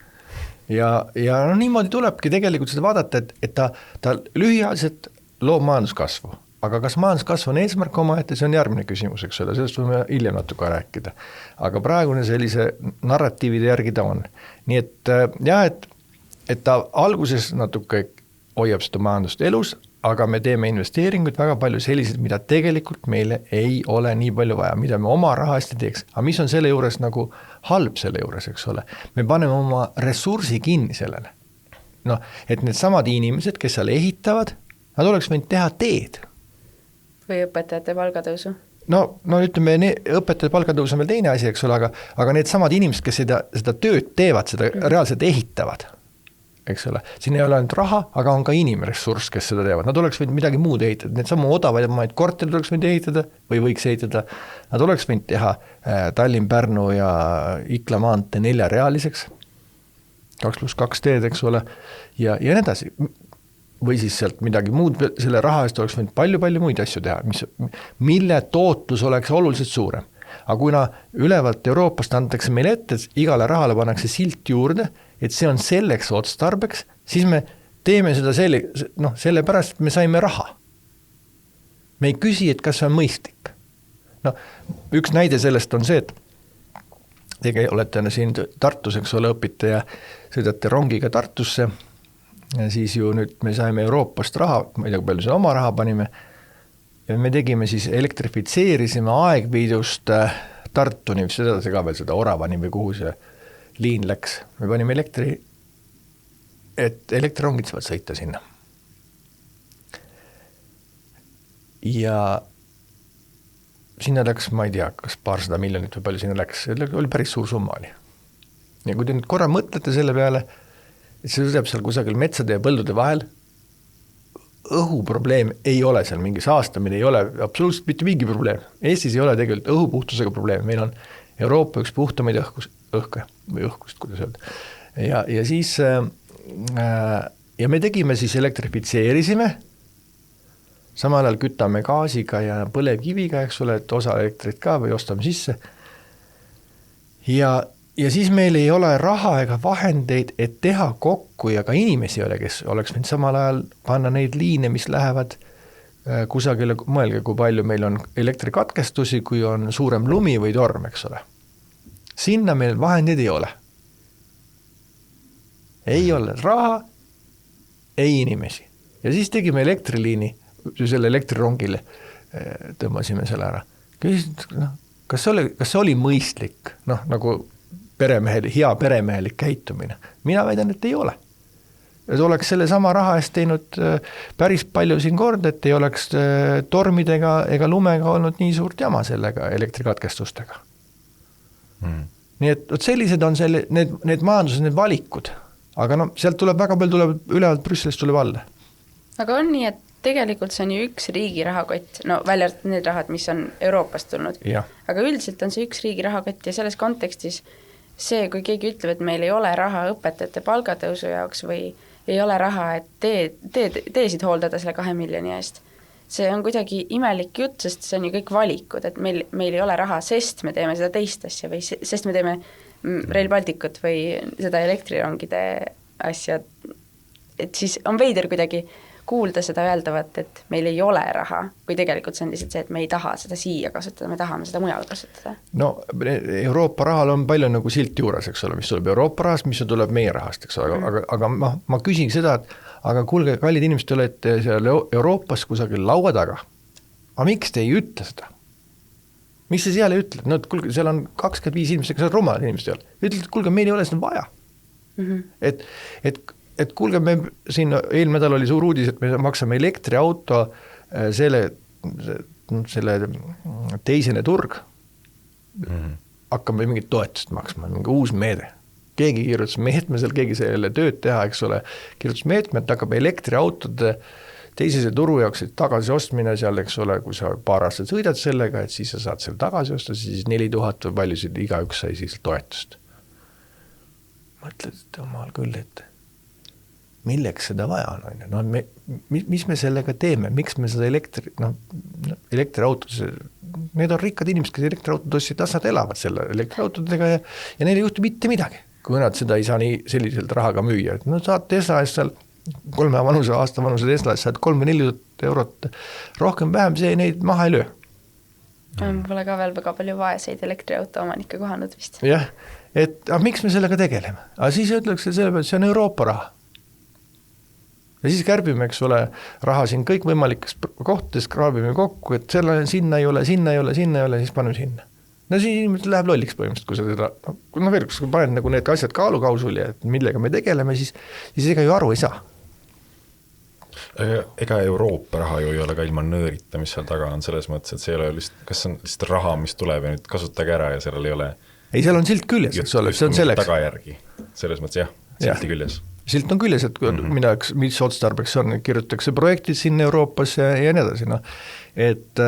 [SPEAKER 1] Ja no niimoodi tulebki tegelikult seda vaadata, et ta lühiajaliselt loob majanduskasvu. Aga kas majanduskasv on eesmärk omaette, see on järgmine küsimus, eks ole, sellest võime hiljem natuke rääkida. Aga praegune sellise narratiivide järgi ta on. Nii et jah, et ta alguses natuke hoiab seda majandust elus, aga me teeme investeeringuid väga palju sellised, mida tegelikult meile ei ole nii palju vaja, mida me oma raha hästi teeks. Aga mis on selle juures nagu halb selle juures, eks ole? Me paneme oma ressursi kinni sellele. No, et need samad inimesed, kes seal ehitavad, nad oleks võinud teha teed.
[SPEAKER 3] või õpetajate palgatõusu?
[SPEAKER 1] No ütleme, õpetajate palgatõus on veel teine asi, eks ole, aga need samad inimesed, kes seda tööd teevad, seda reaalselt ehitavad, eks ole, siin ei ole ainult raha, aga on ka inimressurss, kes seda teevad, nad oleks võinud midagi muud ehitada, need samu odavamaid korterid oleks võinud ehitada või võiks ehitada, nad oleks võinud teha Tallinn, Pärnu ja Ikla maantee 4-realiseks, 2+2 teed, eks ole, ja nii edasi. Või siis sealt midagi muud, selle raha eest oleks võinud palju muid asju teha, mille tootlus oleks oluliselt suurem. Aga kuna ülevalt Euroopast antakse meile ette, et igale rahale pannakse silt juurde, et see on selleks otstarbeks, siis me teeme seda sellepärast, et me saime raha. Me ei küsi, et kas see on mõistlik. Üks näide sellest on see, et teie olete siin Tartus, eks ole, õpite ja sõidate rongiga Tartusse, ja siis ju nüüd me saime Euroopast raha, ma ei tea, kui palju see oma raha panime, ja me tegime siis elektrifitseerisime Aegviidust Tartuni, seda ka veel seda Oravani või kuhu see liin läks. Me panime et elektrirongid saavad sõita sinna. Ja sinna läks, ma ei tea, kas 200 miljonit või palju sinna läks, see oli päris suur summa oli. Ja kui te nüüd korra mõtlete selle peale, et see sõidab seal kusagil metsade ja põldude vahel, õhuprobleem ei ole seal, mingi saastamine ei ole absoluutselt mitte mingi probleem. Eestis ei ole tegelikult õhupuhtusega probleem, meil on Euroopa üks puhtamaid õhke või õhkust, kuidas öelda. Ja siis ja me tegime siis elektrifitseerisime, samal ajal kütame gaasiga ja põlevkiviga, eks ole, et osa elektrit ka või ostame sisse. Ja siis meil ei ole raha ega vahendeid, et teha kokku ja ka inimesi ei ole, kes oleks võinud samal ajal panna neid liine, mis lähevad kusagile, mõelge, kui palju meil on elektrikatkestusi, kui on suurem lumi või torm, eks ole. Sinna meil vahendeid ei ole. Ei ole raha, ei inimesi. Ja siis tegime elektriliini, selle elektrirongile tõmbasime selle ära. Kas see oli mõistlik? Nagu hea peremehelik käitumine. Mina väidan, et ei ole. Et oleks selle sama raha eest teinud päris palju siin kord, et ei oleks tormidega ega lumega olnud nii suurt jama sellega elektrikatkestustega. Nii et sellised on need majanduses need valikud. Aga sealt tuleb väga palju ülevalt Brüsselist tuleb alla.
[SPEAKER 3] Aga on nii, et tegelikult see on ju üks riigi rahakott, välja need rahad, mis on Euroopast tulnud.
[SPEAKER 1] Ja.
[SPEAKER 3] Aga üldiselt on see üks riigi rahakott ja selles kontekstis see, kui keegi ütleb, et meil ei ole raha õpetajate palgatõusu jaoks või ei ole raha, et teesid hooldada selle 2 miljoni eest. See on kuidagi imelik jutt, sest see on ju kõik valikud, et meil ei ole raha, sest me teeme seda teist asja või sest me teeme Rail Balticut või seda elektrirongide asja. Et siis on veider kuidagi kuulda seda öeldavat, et meil ei ole raha, kui tegelikult see on lihtsalt see, et me ei taha seda siia kasutada, me tahame seda mujal kasutada.
[SPEAKER 1] Euroopa rahal on palju nagu silt juures, eks ole, mis tuleb Euroopa rahast, mis tuleb meie rahast, eks ole, aga ma küsin seda, et aga kuulge, kallid inimesed, te olete seal Euroopas kusagil laua taga. Aga miks te ei ütle seda? Miks te seal ei ütle? Kuulge, seal on 25 inimesed, kes on rumalad inimesed seal. Ütlete, et kuulge, meil ei ole seda vaja. Et kuulge, me siin eelmine nädal oli suur uudis, et me maksame elektriauto selle teisene turg. Hakkame mingit toetust maksma, mingi uus meede. Keegi kirjutas meetme seal, keegi selle tööd teha, eks ole, kirjutas meetme, et hakkab elektriautode teisese turu jaoks tagasi ostmine seal, eks ole, kui sa paar aastat sõidad sellega, et siis sa saad selle tagasi osta, siis 4000 või paljusid igaüks sai siis toetust. Mõtled, et omal küll, et milleks seda vaja on? Mis me sellega teeme? Miks me seda elektriautodes, need on rikkad inimesed, kes elektriautod ostsid, nad elavad selle elektriautodega ja neil ei juhtu mitte midagi, kui nad seda ei saa nii selliselt rahaga müüa. Saad Tesla eest seal 3 aasta vanuse Tesla eest saad 3-4 eurot rohkem vähem, see neid maha ei löö.
[SPEAKER 3] Pole ka veel väga palju vaeseid elektriauto omanikke kohanud vist.
[SPEAKER 1] Jah, et miks me sellega tegeleme? Aga siis ütleks selle peale, et see on Euroopa raha. Ja siis kärbime, eks ole, raha siin kõik võimalikes kohtades, kraabime kokku, et sinna ei ole, siis paneme sinna. Siis inimesed läheb lolliks põhimõtteliselt, kui seda, veel, kui paned nagu need asjad kaalukausul ja millega me tegeleme, siis ega ju aru ei saa.
[SPEAKER 2] Ega Euroopa raha ju ei ole ka ilma nöörita, mis seal taga on, selles mõttes, et see ei ole lihtsalt, kas on lihtsalt raha, mis tuleb ja nüüd kasutage ära ja sellel ei ole
[SPEAKER 1] ei, seal on silt küljes, eks ole, see on selleks.
[SPEAKER 2] Tagajärgi, selles mõttes jah, silti küljes.
[SPEAKER 1] Silt on küljes, et mis otstarbeks on, kirjutatakse projektid sinna Euroopasse ja nii edasi, noh. Et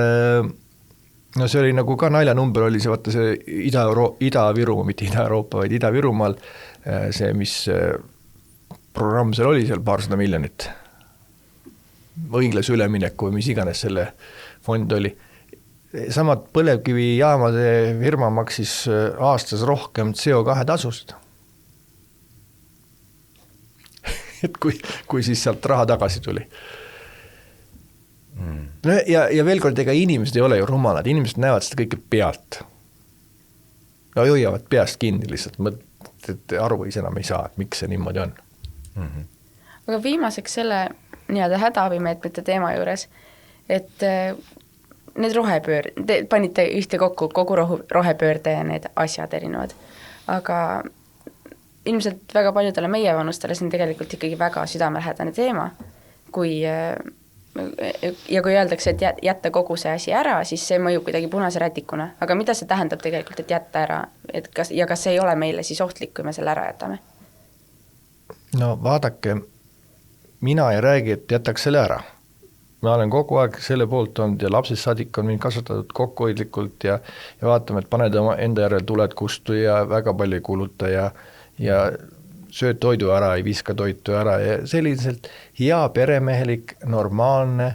[SPEAKER 1] no see oli nagu ka naljanumber oli see, vaata see Ida-Virumaa, mitte Ida-Euroopa, vaid Ida-Virumaal, see, mis programm seal oli, seal 200 miljonit õiglase ülemineku või mis iganes selle fond oli. Samad põlevkivijaamade firma maksis aastas rohkem CO2 tasusid. Et kui siis sealt raha tagasi tuli. No ja veel kord, ega inimesed ei ole ju rumalad, inimesed näevad seda kõike pealt. No hoiavad peast kinni lihtsalt, et aru ei enam ei saa, et miks see niimoodi on.
[SPEAKER 3] Aga viimaseks selle nii-öelda hädaabimeetmete teema juures, et need te panite ühte kokku kogu rohepöörde ja need asjad erinevad, aga ilmselt väga paljudele meie vanustele see on tegelikult ikkagi väga südamelähedane teema, ja kui öeldakse, et jätta kogu see asi ära, siis see mõjub kuidagi punase rätikuna, aga mida see tähendab tegelikult, et jätta ära, kas see ei ole meile siis ohtlik, kui me selle ära jätame?
[SPEAKER 1] No vaadake, mina ei räägi, et jätaks selle ära. Ma olen kogu aeg selle poolt olnud ja lapsest saadik on mind kasvatatud kokkuhoidlikult ja vaatame, et paned enda järel tuled kustu ja väga palju ei kuluta ja sööd toidu ära, ei viska toitu ära ja selliselt hea peremehelik, normaalne,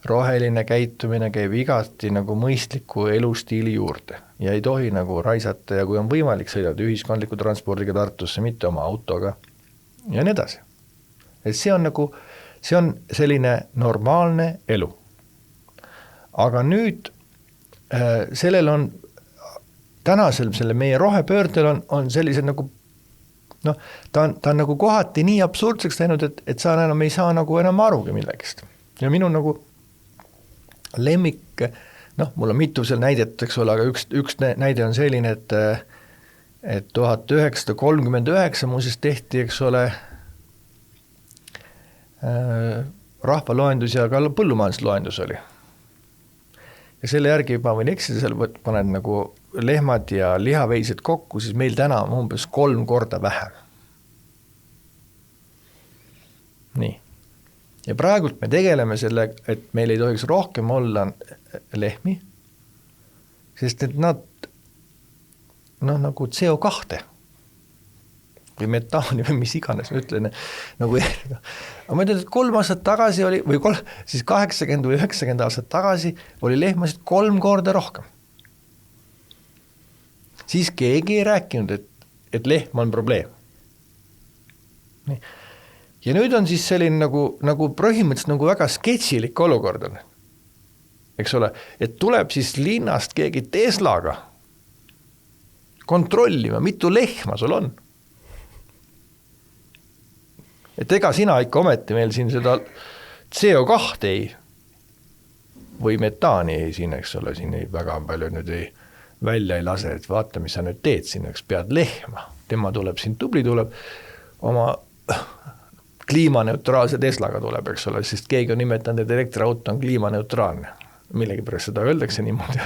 [SPEAKER 1] roheline käitumine käib igati nagu mõistliku elustiili juurde ja ei tohi nagu raisata ja kui on võimalik sõidad ühiskondliku transpordiga Tartusse, mitte oma autoga ja nii edasi. Et see on selline normaalne elu. Aga nüüd sellel on, tänasel selle meie rohepöördel on sellised nagu, noh, ta on nagu kohati nii absurdseks teinud, et sa enam ei saa nagu enam arugi millegist. Ja minu nagu lemmik, noh, mul on mitu seal näidet, eks ole, aga üks näide on selline, et 1939 muuseas tehti, eks ole, rahvaloendus ja ka põllumajandusloendus oli. Ja selle järgi ma võin eksida, seal paned nagu lehmad ja lihaveised kokku, siis meil täna on umbes 3 korda vähem. Nii. Ja praegult me tegeleme selle, et meil ei tohiks rohkem olla lehmi, sest et nad nagu CO2 või metaani või mis iganes, ma ütlen, nagu aga ma ütlen, et 3 aastat tagasi oli, või siis 80 või 90 aastat tagasi oli lehmasid 3 korda rohkem. Siis keegi ei rääkinud, et lehm on probleem. Nii. Ja nüüd on siis selline nagu põhimõtteliselt nagu väga sketšilik olukord on. Eks ole, et tuleb siis linnast keegi Teslaga kontrollima, mitu lehma sul on. Et ega sina ikka ometi meil siin seda CO2 või metaani ei siin, eks ole, siin ei väga palju nüüd välja ei lase, et vaata, mis sa nüüd teed siin, eks pead lehma. Tema tuleb siin tubli, tuleb oma kliimaneutraalse Teslaga tuleb, eks ole, sest keegi on nimetanud, et elektriauto on kliimaneutraalne. Millegi pärast seda öeldakse niimoodi,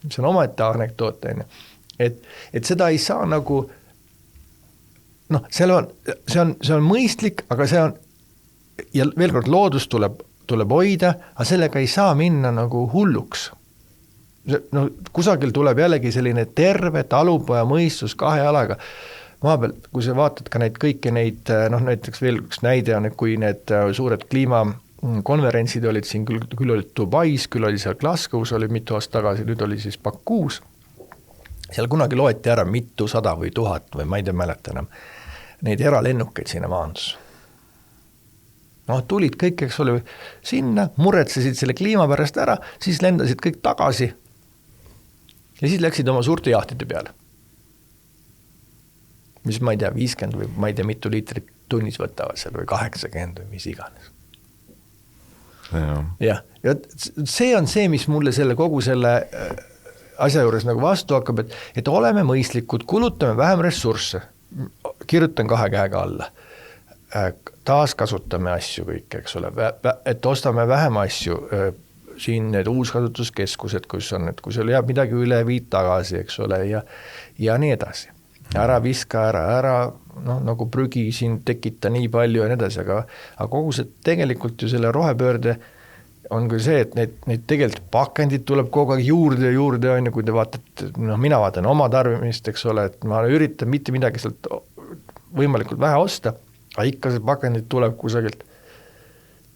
[SPEAKER 1] mis on omaette anekdoot, et seda ei saa nagu noh, see on mõistlik, aga see on, ja veel kord loodus tuleb hoida, aga sellega ei saa minna nagu hulluks. No, kusagil tuleb jällegi selline terve talupoja mõistus 2 jalaga. Maa peal, kui sa vaatad ka kõiki neid, noh näiteks veel üks näide on, et kui need suured kliimakonverentsid olid siin, küll olid Dubais, küll oli seal Glasgow's, oli mitu aastat tagasi, nüüd oli siis Bakuus. Seal kunagi loeti ära mitu 100 või 1000 või ma ei tea mäleta enam neid eralennukeid sinna maandus. No tulid kõik, eks ole, sinna, muretsesid selle kliima pärast ära, siis lendasid kõik tagasi ja siis läksid oma suurte jahtide peale. Mis ma ei tea, 50 või ma ei tea, mitu liitrit tunnis võtavad seal või 80 või mis iganes. Ja see on see, mis mulle kogu selle asja juures nagu vastu hakkab, et oleme mõistlikud, kulutame vähem ressursse, kirjutan 2 käega alla. taaskasutame asju kõik, eks ole, et ostame vähem asju, siin need uuskasutuskeskused, kus on, et kui sul jääb midagi üle, viid tagasi, eks ole, ja nii edasi. Ära viska ära, noh, nagu prügi siin tekita nii palju ja nii edasi, aga kogu see tegelikult ju selle rohepöörde on küll see, et neid tegelikult pakendid tuleb kogu aeg juurde ja juurde, on ju, kui te vaatate, noh, mina vaatan oma tarbimist, eks ole, et ma üritan mitte midagi sealt võimalikult vähe osta, aga ikka see pakendid tuleb kusagilt.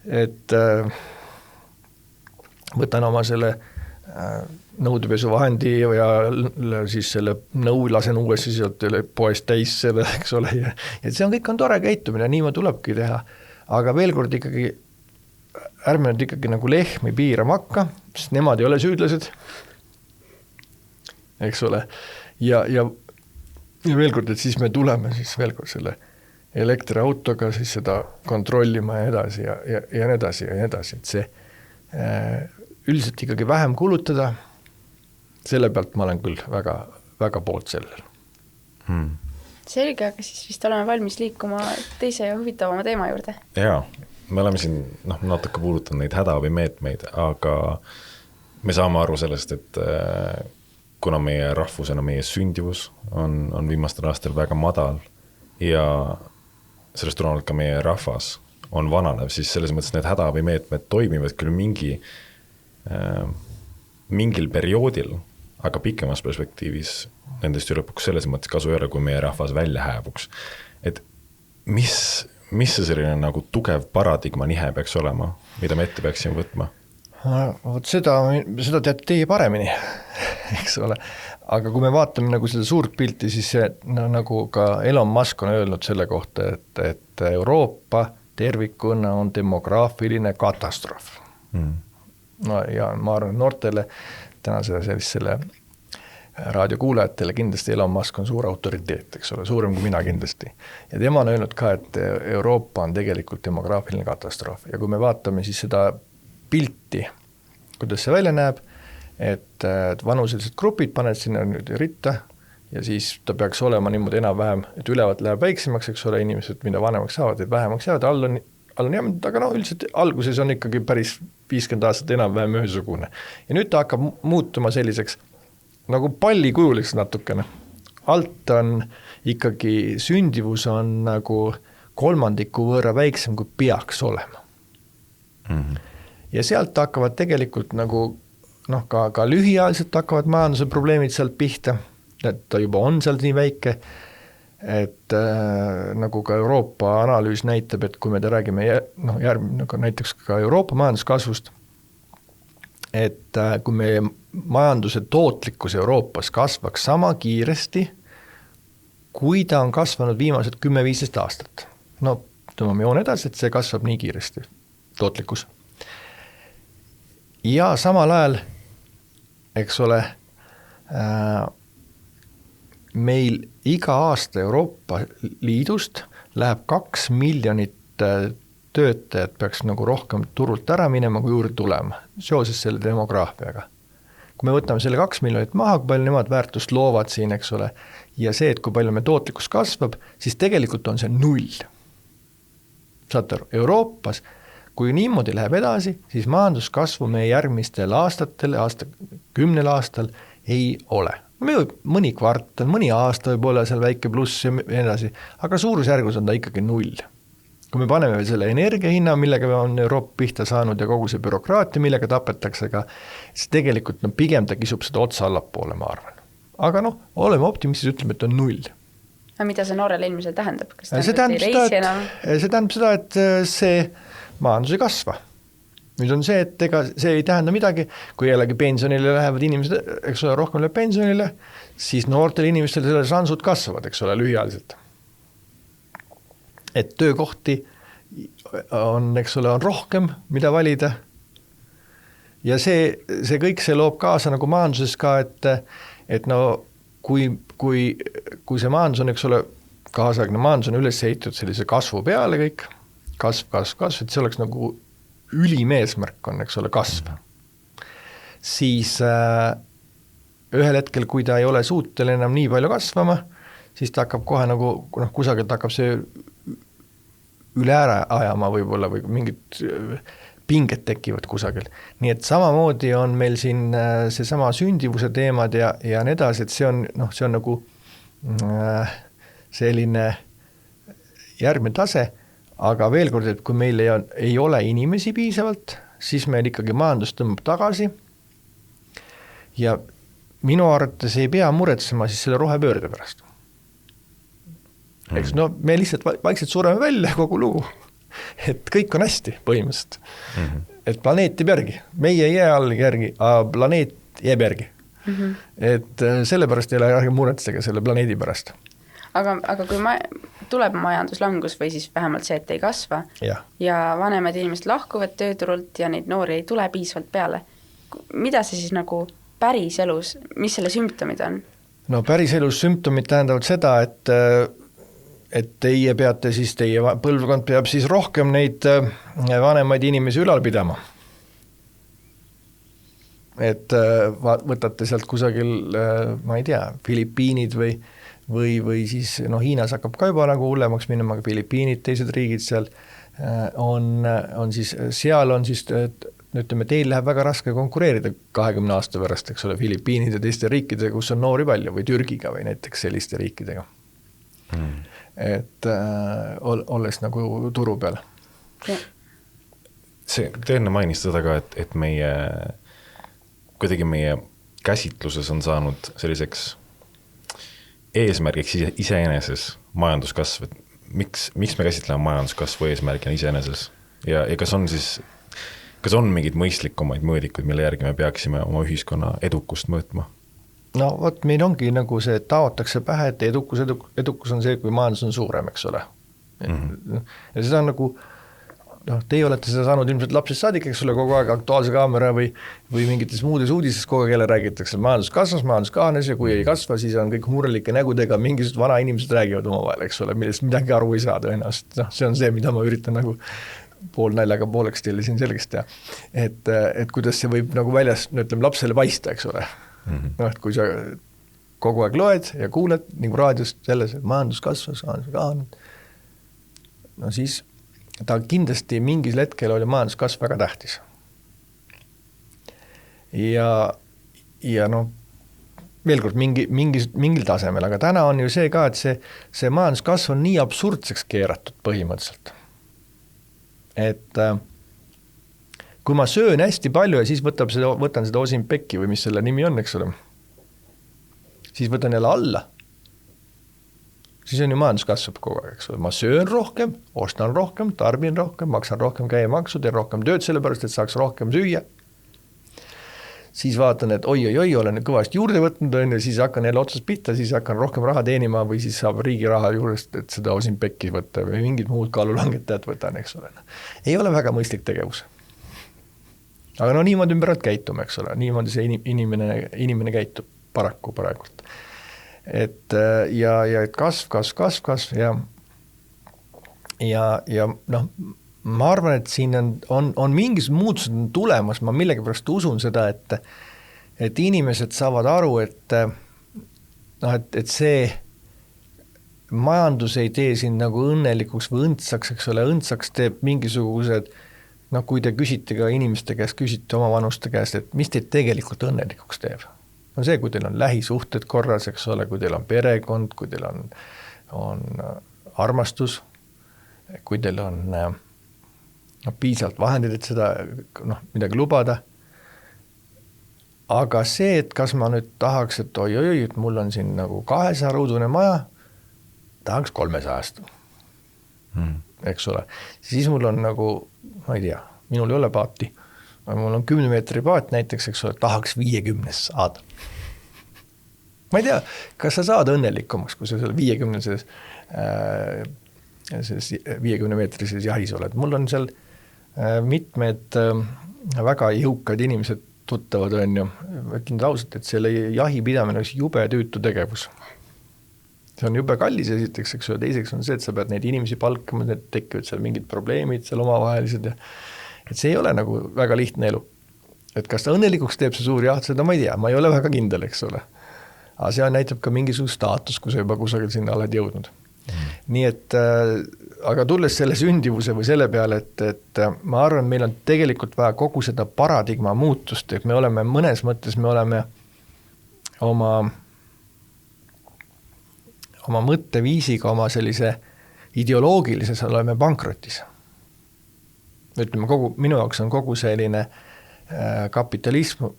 [SPEAKER 1] Et võtan oma selle nõudepesuvahendi ja siis selle lasen uuesti sealt poest täis selle, eks ole, ja see on kõik on tore käitumine, nii ma tulebki teha, aga veel kord ikkagi ärme nüüd ikkagi nagu lehmi piirama hakka, sest nemad ei ole süüdlased, eks ole, ja veel kord, et siis me tuleme siis veel kord selle elektriautoga siis seda kontrollima ja edasi ja nii edasi ja nii edasi, et see üldiselt ikkagi vähem kulutada, selle pealt ma olen küll väga, väga poolt sellel.
[SPEAKER 3] Selge, aga siis vist oleme valmis liikuma teise ja huvitavama teema juurde.
[SPEAKER 2] Jaa, me oleme siin natuke puudutanud neid hädaabimeetmeid, aga me saame aru sellest, et kuna meie rahvusena meie sündivus on viimastel aastal väga madal ja sellest tulenevalt ka meie rahvas on vananev, siis selles mõttes need hädaabimeetmed toimivad küll mingil perioodil, aga pikemas perspektiivis nendest ju lõpuks selles mõttes kasu ei ole, kui meie rahvas välja hääbuks. Et mis see selline nagu tugev paradigma nihe peaks olema, mida me ette peaksime võtma?
[SPEAKER 1] Vot seda teate teie paremini, eks ole. Aga kui me vaatame nagu seda suurt pilti, siis see, nagu ka Elon Musk on öelnud selle kohta, et Euroopa tervikuna on demograafiline katastroof. No ja ma arvan, noortele tänasele raadiokuulajatele kindlasti Elon Musk on suur autoriteet, eks ole, suurem kui mina kindlasti. Ja tema on öelnud ka, et Euroopa on tegelikult demograafiline katastroof. Ja kui me vaatame siis seda pilti, kuidas see välja näeb, et vanuselised grupid paned sinna nüüd ritta ja siis ta peaks olema niimoodi enam-vähem, et ülevalt läheb väiksemaks, eks ole, inimesed, mida vanemaks saavad, et vähemaks jäävad, all on jäänud, aga üldiselt alguses on ikkagi päris 50 aastat enam-vähem ühesugune. Ja nüüd ta hakkab muutuma selliseks nagu pallikujuliks natukene. Alt on ikkagi sündivus on nagu kolmandiku võrra väiksem, kui peaks olema. Ja sealt hakkavad tegelikult nagu ka lühiajaliselt hakkavad majanduse probleemid sealt pihta, et ta juba on sealt nii väike, et nagu ka Euroopa analüüs näitab, et kui me räägime nagu näiteks ka Euroopa majanduskasvust, et kui meie majanduse tootlikkus Euroopas kasvaks sama kiiresti, kui ta on kasvanud viimased 10-15 aastat. No tõmbame joon edasi, et see kasvab nii kiiresti, tootlikkus. Ja samal ajal, eks ole, meil iga aasta Euroopa Liidust läheb 2 miljonit töötajat peaks nagu rohkem turult ära minema, kui juurde tulema, seoses selle demograafiaga. Kui me võtame selle 2 miljonit maha, kui palju nemad väärtust loovad siin, eks ole, ja see, et kui palju me tootlikkus kasvab, siis tegelikult on see 0. Saate aru, Euroopas, kui niimoodi läheb edasi, siis majanduskasvu meie järgmistel aastatel, 10 aastal ei ole. Mõni kvartal, mõni aasta võib olla seal väike pluss ja edasi, aga suurusjärgus on ta ikkagi 0. Kui me paneme selle energiahinna, millega on Euroopa pihta saanud ja kogu see bürokraatia, millega tapetakse ka, siis tegelikult pigem ta kisub seda otsa allapoole, ma arvan. Aga oleme optimistis, ütleme, et on 0.
[SPEAKER 3] Aga mida see noorele inimesele tähendab? Kas
[SPEAKER 1] see tähendab seda, et see majandus ei kasva. Nüüd on see, et ega see ei tähenda midagi, kui jällegi pensionile lähevad inimesed, eks ole, rohkem läheb pensionile, siis noortel inimestel selle šansud kasvavad, eks ole, lühiajaliselt. Et töökohti on, eks ole, on rohkem, mida valida. Ja see kõik see loob kaasa nagu majanduses ka, et kui see majandus on, eks ole, kaasaegne majandus on üles ehitatud sellise kasvu peale kõik, kasv, et see oleks nagu ülimeesmärk on, eks ole, kasv. Siis ühel hetkel, kui ta ei ole suutel enam nii palju kasvama, siis ta hakkab kohe nagu, kusagilt hakkab see üle ära ajama võib-olla või mingid pinged tekivad kusagil. Nii et samamoodi on meil siin seesama sündivuse teemad ja nii edasi, et see on nagu selline järgmine tase, aga veel kord, et kui meil ei ole inimesi piisavalt, siis meil ikkagi majandus tõmbab tagasi ja minu arvates ei pea muretsema siis selle rohepöörde pärast. Eks me lihtsalt vaikselt sureme välja kogu lugu, et kõik on hästi põhimõtteliselt. Et planeet jääb järgi, meie ei jää all järgi, aga planeet jääb järgi. Et sellepärast ei ole järgi muretsega selle planeedi pärast.
[SPEAKER 3] Aga kui tuleb majanduslangus või siis vähemalt see, et ei kasva ja vanemad inimesed lahkuvad tööturult ja neid noori ei tule piisavalt peale, mida see siis nagu päris elus, mis selle sümptomid on? No
[SPEAKER 1] päris elus sümptomid tähendavad seda, et teie peate siis, teie põlvkond peab siis rohkem neid vanemaid inimesi ülal pidama. Et võtate sealt kusagil, ma ei tea, Filipiinid või siis Hiinas hakkab ka juba nagu hullemaks minema, aga Filipiinid, teised riigid seal on siis, seal on siis, ütleme, teil läheb väga raske konkureerida 20 aasta pärast, eks ole, Filipiinid ja teiste riikidega, kus on noori palju või Türgiga või näiteks selliste riikidega. Et olles nagu turu peal.
[SPEAKER 2] See, te enne mainis seda ka, et kuidagi meie käsitluses on saanud selliseks eesmärgiks iseeneses majanduskasv, et miks me käsitleme majanduskasvu eesmärgina iseeneses ja kas on mingid mõistlikumaid mõõdikuid, mille järgi me peaksime oma ühiskonna edukust mõõtma?
[SPEAKER 1] No vot, meil ongi nagu see, taotakse pähe, et edukus on see, kui majandus on suurem, eks ole. Ja seda on nagu, teie olete seda saanud ilmselt lapsest saadik, eks ole, kogu aeg Aktuaalse Kaamera või mingites muudes uudises kogu aeg jälle räägitakse, majandus kasvas, majandus kaanes ja kui ei kasva, siis on kõik murelike nägudega, mingisugused vana inimesed räägivad omavahel, eks ole, millest midagi aru ei saa tõenäoliselt. See on see, mida ma üritan nagu pool naljaga pooleks teile siin selgeks teha. Et kuidas see võib nagu väljas, ütleme, lapsele paista, eks ole. Et kui sa kogu aeg loed ja kuuled nagu raadiost selles, et majandus kasvas, no siis ta kindlasti mingis hetkel oli majanduskasv väga tähtis. Ja veel kord mingil tasemel, aga täna on ju see ka, et see majanduskasv on nii absurdseks keeratud põhimõtteliselt. Et kui ma söön hästi palju ja siis võtan seda Ozempici või mis selle nimi on, eks ole, siis võtan jälle alla, siis on ju majandus kasvab kogu aeg, eks ole, ma söön rohkem, ostan rohkem, tarbin rohkem, maksan rohkem käibemaksu, teen rohkem tööd sellepärast, et saaks rohkem süüa, siis vaatan, et oi, olen kõvasti juurde võtnud, ja siis hakkan jälle otsast pihta, siis hakkan rohkem raha teenima või siis saab riigi raha juurest, et seda Ozempici võtta või mingid muud kaalulangetajad võtan, eks ole. Ei ole väga mõistlik tegevus. Aga niimoodi ümberalt käitume, eks ole, niimoodi see inimene käitub paraku praegult. Et et kasv ja ma arvan, et siin on mingis muutused tulemas, ma millegipärast usun seda, et inimesed saavad aru, et see majandus ei tee siin nagu õnnelikuks või õndsaks, eks ole, õndsaks teeb mingisugused, kui te küsite ka inimeste käest, küsite oma vanuste käest, et mis teid tegelikult õnnelikuks teeb. On see, kui teil on lähisuhted korras, eks ole, kui teil on perekond, kui teil on armastus, kui teil on piisavalt vahendid, et seda midagi lubada. Aga see, et kas ma nüüd tahaks, et oi, et mul on siin nagu 200 ruudune maja, tahaks 300. Eks ole. Siis mul on nagu, ma ei tea, minul ei ole paati, aga mul on 10 meetri paat näiteks, eks ole, tahaks 50 saada. Ma ei tea, kas sa saad õnnelikumaks, kui sa seal 50 meetrises jahis oled. Mul on seal mitmed väga jõukad inimesed tuttavad, on ju, ütlen ausalt, et selle jahi pidamine on jube tüütu tegevus. See on jube kallis esiteks, eks ole, teiseks on see, et sa pead neid inimesi palkama, need tekivad seal mingid probleemid seal omavahelised ja et see ei ole nagu väga lihtne elu. Et kas ta õnnelikuks teeb see suur jaht, seda ma ei tea, ma ei ole väga kindel, eks ole. Aga see näitab ka mingisugust staatus, kui sa juba kusagil sinna oled jõudnud. nii et aga tulles selle sündivuse või selle peale, et ma arvan, meil on tegelikult vaja kogu seda paradigma muutust, et me oleme mõnes mõttes, me oleme oma mõtteviisiga, oma sellise ideoloogilises oleme pankrotis. Ütleme, minu jaoks on kogu selline kapitalism,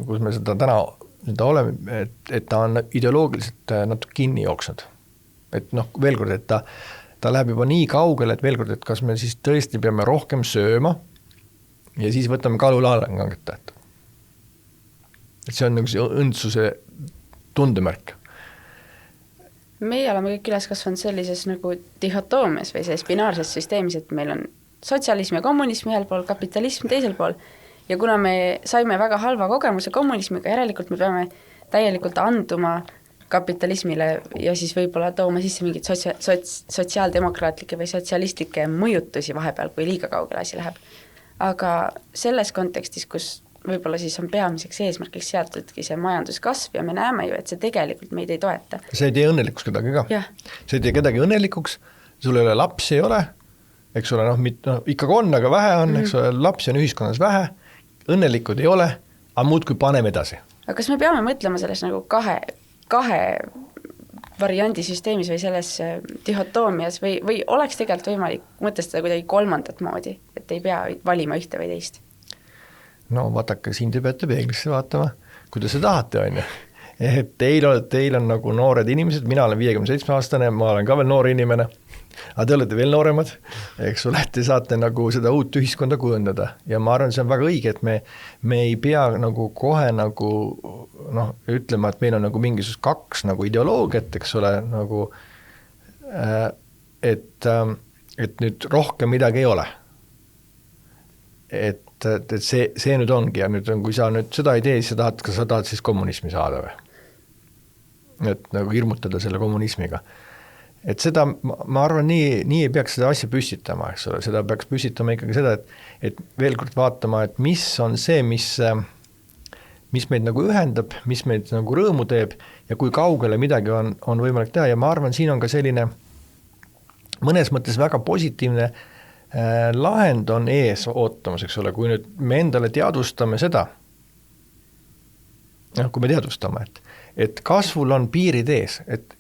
[SPEAKER 1] kus me seda täna oleme, et ta on ideoloogiliselt natuke kinni jooksnud. Et noh, veel kord, et ta läheb juba nii kaugele, et veel kord, et kas me siis tõesti peame rohkem sööma ja siis võtame kaalulangeta. Et see on nagu see õndsuse tundemärk.
[SPEAKER 3] Meie oleme kõik üles kasvanud sellises nagu dihotoomias või selles binaarses süsteemis, et meil on sotsialism ja kommunism ühel pool, kapitalism teisel pool ja kuna me saime väga halva kogemuse kommunismiga, järelikult me peame täielikult anduma kapitalismile ja siis võib-olla tooma sisse mingid sotsiaaldemokraatlikke või sotsialistlikke mõjutusi vahepeal, kui liiga kaugele asi läheb. Aga selles kontekstis, kus võib-olla siis on peamiseks eesmärgiks seatudki see majanduskasv ja me näeme ju, et see tegelikult meid ei toeta.
[SPEAKER 1] See ei tee õnnelikuks kedagi ka. See ei tee kedagi õnnelikuks, sul ei ole lapsi, ei ole, eks ole, ikkagi on, aga vähe on, eks ole, lapsi on ühiskonnas vähe, õnnelikud ei ole, aga muud kui paneme edasi.
[SPEAKER 3] Aga kas me peame mõtlema selles nagu kahe variandi süsteemis või selles dihotoomias või oleks tegelikult võimalik mõtestada kuidagi kolmandat moodi, et ei pea valima ühte või teist?
[SPEAKER 1] No vaadake, siin te peate peeglisse vaatama, kuidas te tahate, on ju. Et teil on nagu noored inimesed, mina olen 57-aastane, ma olen ka veel noor inimene, aga te olete veel nooremad, eks ole, et te saate nagu seda uut ühiskonda kujundada ja ma arvan, see on väga õige, et me ei pea nagu kohe nagu ütlema, et meil on nagu mingisugust kaks nagu ideoloogiat, eks ole, nagu et nüüd rohkem midagi ei ole. Et see nüüd ongi ja nüüd on, kui sa nüüd seda ei tee, siis sa tahad siis kommunismi saada või? Et nagu hirmutada selle kommunismiga. Et seda, ma arvan, nii ei peaks seda asja püstitama, eks ole, seda peaks püstitama ikkagi seda, et veel kord vaatama, et mis on see, mis meid nagu ühendab, mis meid nagu rõõmu teeb ja kui kaugele midagi on võimalik teha ja ma arvan, siin on ka selline mõnes mõttes väga positiivne lahend on ees ootamas, eks ole, kui nüüd me endale teadvustame seda, kui me teadvustame, et kasvul on piirid ees, et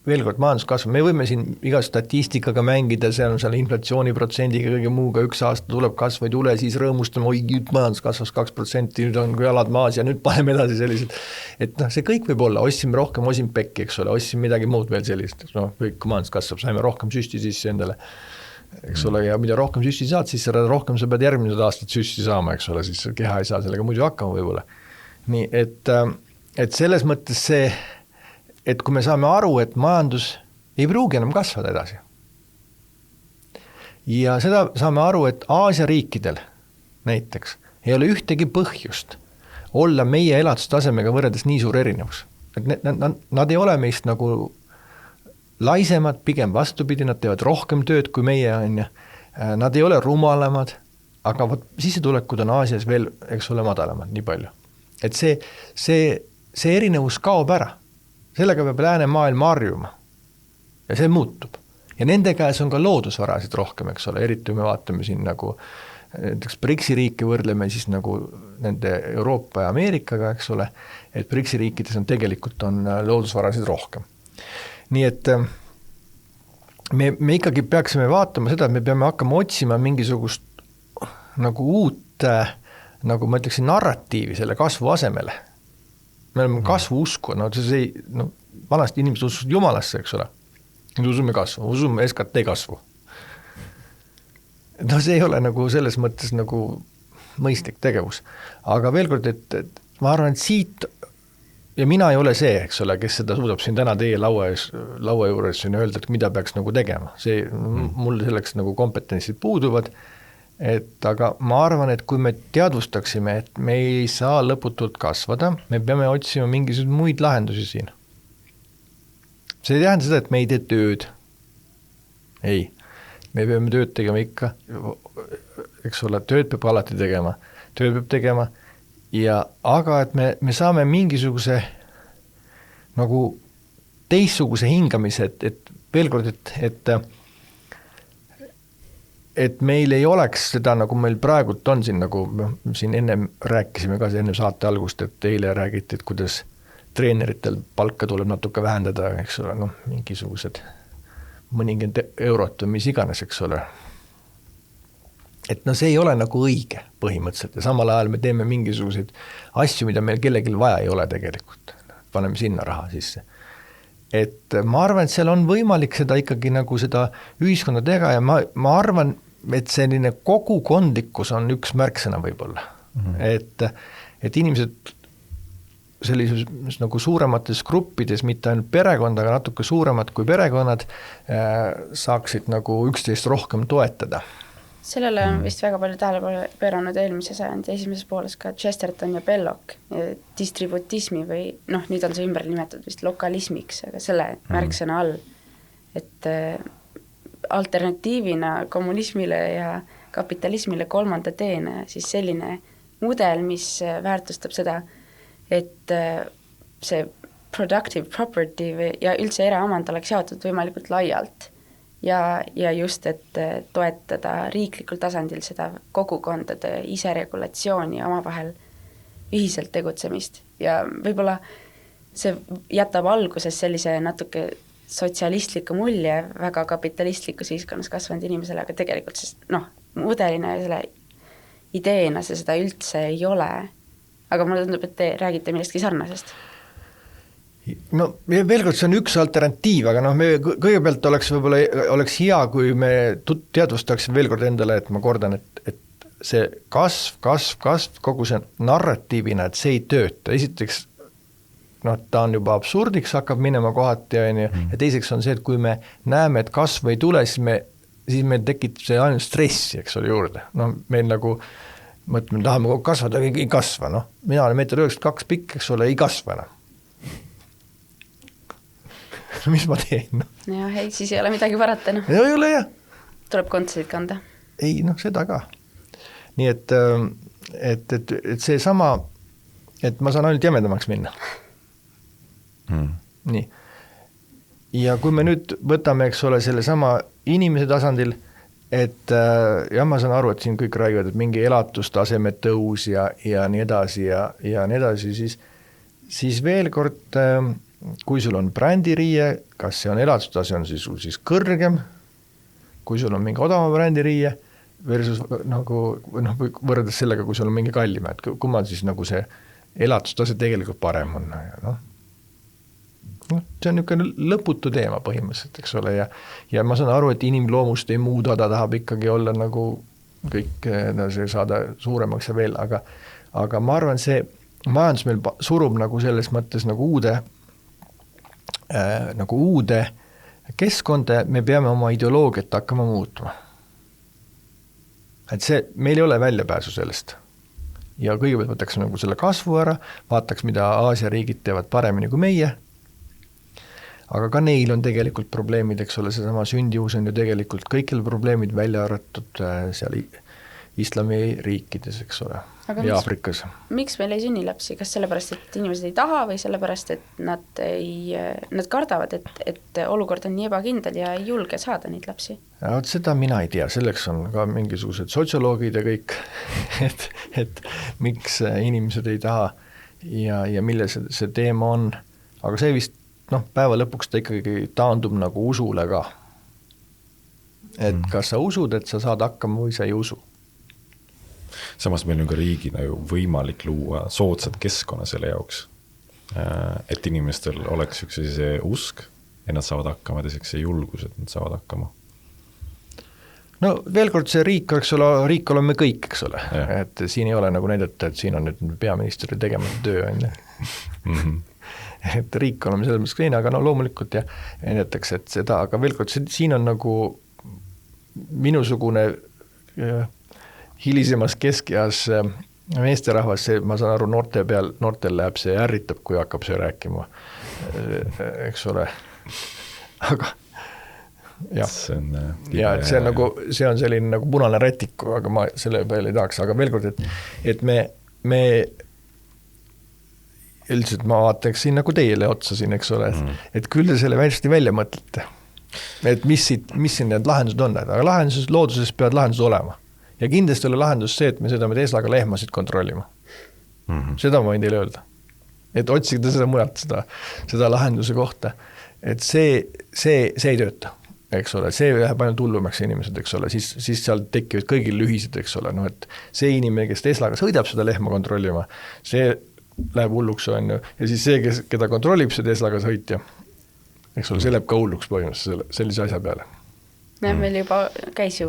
[SPEAKER 1] veel kord majanduskasv, me võime siin iga statistikaga mängida, seal on seal inflatsiooniprotsendiga kõige muuga, üks aasta tuleb kasv või tule, siis rõõmustame, oi, nüüd majandus kasvas 2%, nüüd on jalad maas ja nüüd paneme edasi sellised, et see kõik võib olla, ostsime rohkem, ostsime pekki, eks ole, ostsime midagi muud veel sellist, kõik majandus kasvab, saime rohkem süsti sisse endale, eks ole, ja mida rohkem süsti saad, siis rohkem sa pead järgmised aastad süsti saama, eks ole, siis keha ei saa sellega muidu hakkama võib-olla. Nii, et selles mõttes see, et kui me saame aru, et majandus ei pruugi enam kasvada edasi. Ja seda saame aru, et Aasia riikidel näiteks ei ole ühtegi põhjust olla meie elatustasemega võrreldes nii suur erinevus. Et nad ei ole meist nagu laisemad, pigem vastupidi, nad teevad rohkem tööd kui meie, on ju. Nad ei ole rumalamad, aga sissetulekud on Aasias veel, eks ole, madalamad, nii palju. Et see erinevus kaob ära. Sellega peab läänemaailm harjuma. Ja see muutub. Ja nende käes on ka loodusvarasid rohkem, eks ole, eriti me vaatame siin nagu näiteks BRICS-i riike võrdleme siis nagu nende Euroopa ja Ameerikaga, eks ole, et BRICS-i riikides on tegelikult on loodusvarasid rohkem. Nii et me ikkagi peaksime vaatama seda, et me peame hakkama otsima mingisugust nagu uut, nagu ma ütleksin, narratiivi selle kasvu asemele. Me oleme kasvu usku, vanasti inimesed ususid jumalasse, eks ole. Nüüd usume kasvu, usume SKT kasvu. See ei ole nagu selles mõttes nagu mõistlik tegevus. Aga veel kord, et ma arvan, et siit ja mina ei ole see, eks ole, kes seda suudab siin täna teie laua juures siin öelda, et mida peaks nagu tegema. Mul selleks nagu kompetentsid puuduvad, aga ma arvan, et kui me teadvustaksime, et me ei saa lõputult kasvada, me peame otsima mingisuguseid muid lahendusi siin. See ei tähenda seda, et me ei tee tööd. Ei, me peame tööd tegema ikka, eks ole, tööd peab alati tegema, aga et me saame mingisuguse nagu teistsuguse hingamise, et veel kord, et meil ei oleks seda, nagu meil praegult on siin, nagu siin ennem rääkisime ka enne saate algust, et eile räägiti, et kuidas treeneritel palka tuleb natuke vähendada, eks ole, noh, mingisugused mõningad eurot või mis iganes, eks ole. Et no see ei ole nagu õige põhimõtteliselt ja samal ajal me teeme mingisuguseid asju, mida meil kellelgi vaja ei ole tegelikult. Paneme sinna raha sisse. Et ma arvan, et seal on võimalik seda ikkagi nagu seda ühiskonda teha ja ma arvan, et selline kogukondlikkus on üks märksõna võib-olla. Et inimesed sellises nagu suuremates gruppides, mitte ainult perekond, aga natuke suuremad kui perekonnad, saaksid nagu üksteist rohkem toetada.
[SPEAKER 3] Sellele on vist väga palju tähelepanu pööranud eelmise sajandi esimeses pooles ka Chesterton ja Belloc distributismi või noh, nüüd on see ümber nimetatud vist lokalismiks, aga selle märksõna all, et alternatiivina kommunismile ja kapitalismile kolmanda teene siis selline mudel, mis väärtustab seda, et see productive property ja üldse eraomand oleks jaotud võimalikult laialt ja just, et toetada riiklikul tasandil seda kogukondade iseregulatsiooni ja omavahel ühiselt tegutsemist ja võib-olla see jätab alguses sellise natuke sotsialistliku mulje väga kapitalistlikus ühiskonnas kasvanud inimesele, aga tegelikult siis mudelina ja selle ideena see seda üldse ei ole. Aga mulle tundub, et te räägite millestki sarnasest.
[SPEAKER 1] No veel kord, see on üks alternatiiv, aga me kõigepealt oleks hea, kui me teadvustaks veel kord endale, et ma kordan, et see kasv, kogu see narratiivina, et see ei tööta. Esiteks, ta on juba absurdiks, hakkab minema kohati, ja teiseks on see, et kui me näeme, et kasv ei tule, siis me tekitab see ainult stressi, eks ole, juurde. Meil nagu mõtleme, tahame kasvada, ei kasva, mina olen 1,92 pikk, eks ole, ei kasva enam. Mis ma teen?
[SPEAKER 3] Jah, ei, siis ei ole midagi parata.
[SPEAKER 1] Ei ole, jah.
[SPEAKER 3] Tuleb kontseid kanda.
[SPEAKER 1] Ei, seda ka. Nii et see sama, et ma saan ainult jämedamaks minna. Nii. Ja kui me nüüd võtame, eks ole, selle sama inimese tasandil, et ma saan aru, et siin kõik räägivad, et mingi elatustaseme tõus ja nii edasi ja nii edasi, siis veel kord, kui sul on brändiriie, kas see on elatustase on siis kõrgem, kui sul on mingi odava brändiriie versus nagu, võrreldes sellega, kui sul on mingi kallima, et kui ma siis nagu see elatustase tegelikult parem on. See on niisugune lõputu teema põhimõtteliselt, eks ole, ja ma saan aru, et inimloomust ei muuda, ta tahab ikkagi olla nagu kõik saada suuremaks ja veel, aga ma arvan, see majandus meil surub nagu selles mõttes nagu uude keskkonda, me peame oma ideoloogiat hakkama muutma. Et see, meil ei ole väljapääsu sellest. Ja kõigepealt võtaks nagu selle kasvu ära, vaataks, mida Aasia riigid teevad paremini kui meie, aga ka neil on tegelikult probleemid, eks ole, see sama sündivus on ju tegelikult kõikil probleemid välja arvatud seal islamiriikides, eks ole, aga ja Aafrikas.
[SPEAKER 3] Miks meil ei sünni lapsi? Kas sellepärast, et inimesed ei taha või sellepärast, et nad kardavad, et olukord on nii ebakindel ja ei julge saada neid lapsi?
[SPEAKER 1] Ja, seda mina ei tea, selleks on ka mingisugused sotsioloogid ja kõik, et miks inimesed ei taha ja mille see teema on, aga see vist päeva lõpuks ta ikkagi taandub nagu usule ka. Et kas sa usud, et sa saad hakkama või sa ei usu?
[SPEAKER 2] Samas meil on ka riigina ju võimalik luua soodsat keskkonna selle jaoks, et inimestel oleks üks see usk, et nad saavad hakkama, teiseks see julgus, et nad saavad hakkama.
[SPEAKER 1] No veel kord see riik oleme kõik, eks ole, et siin ei ole nagu näidata, et siin on nüüd peaministri tegemata töö, et riik oleme selles mõttes kleine, aga loomulikult ja näidatakse, et seda, aga veel kord siin on nagu minusugune hilisemas keskeas meesterahvas, ma saan aru, noortel läheb see ärritab, kui hakkab see rääkima, eks ole, aga jah, see on selline nagu punane rätiku, aga ma selle peale ei tahaks, aga veel kord, et me üldiselt ma vaataksin nagu teile otsa siin, eks ole, et küll te selle hästi välja mõtlete. Et mis siin need lahendused on, aga lahenduses, looduses peavad lahendused olema. Ja kindlasti oli lahendus see, et me sõidame Teslaga lehmasid kontrollima. Seda ma võin teile öelda. Et otsige seda mujalt, seda lahenduse kohta. Et see ei tööta, eks ole, see läheb ainult hullumaks inimesed, eks ole, siis seal tekivad kõigil lühised, eks ole, no et see inimene, kes Teslaga sõidab seda lehma kontrollima, see läheb hulluks, on ju, ja siis see, keda kontrollib see Teslaga sõitja, eks ole, see läheb ka hulluks põhimõtteliselt sellise asja peale.
[SPEAKER 3] Meil juba käis ju,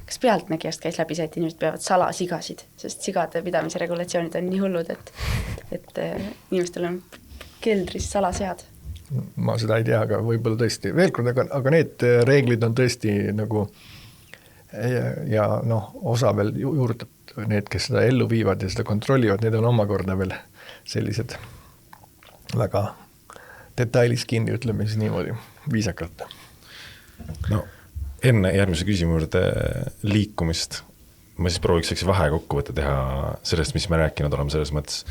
[SPEAKER 3] kas Pealtnägijast käis läbi see, et inimesed peavad salasigasid, sest sigade pidamise regulatsioonid on nii hullud, et inimestel on keldris salasead.
[SPEAKER 1] Ma seda ei tea, aga võib-olla tõesti. Veel kord, aga need reeglid on tõesti nagu ja noh, osa veel juurde, need, kes seda ellu viivad ja seda kontrollivad, need on omakorda veel sellised väga detailis kinni, ütleme siis niimoodi, viisakalt.
[SPEAKER 2] No, enne järgmise küsimuse liikumist ma siis prooviks vahekokkuvõtte teha sellest, mis me rääkinud oleme selles mõttes.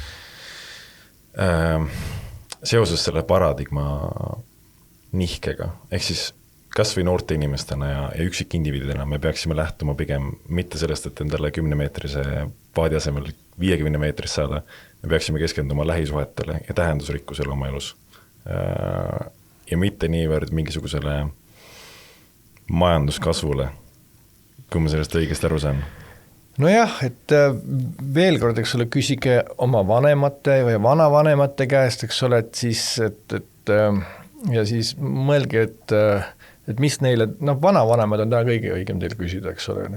[SPEAKER 2] Seoses selle paradigma nihkega, ehk siis kas või noorte inimestena ja üksikindiviididena me peaksime lähtuma pigem mitte sellest, et endale 10-meetrise paadi asemel 50 meetrist saada, me peaksime keskenduma lähisuhetele ja tähendusrikkusele oma elus. Ja mitte niivõrd mingisugusele majanduskasvule, kui ma sellest õigesti aru saan.
[SPEAKER 1] Nojah, et veel kord, eks ole, küsige oma vanemate või vanavanemate käest, eks ole, et siis, ja siis mõelge, et mis neile, noh, vanavanemad on täna kõige õigem teil küsida, eks ole,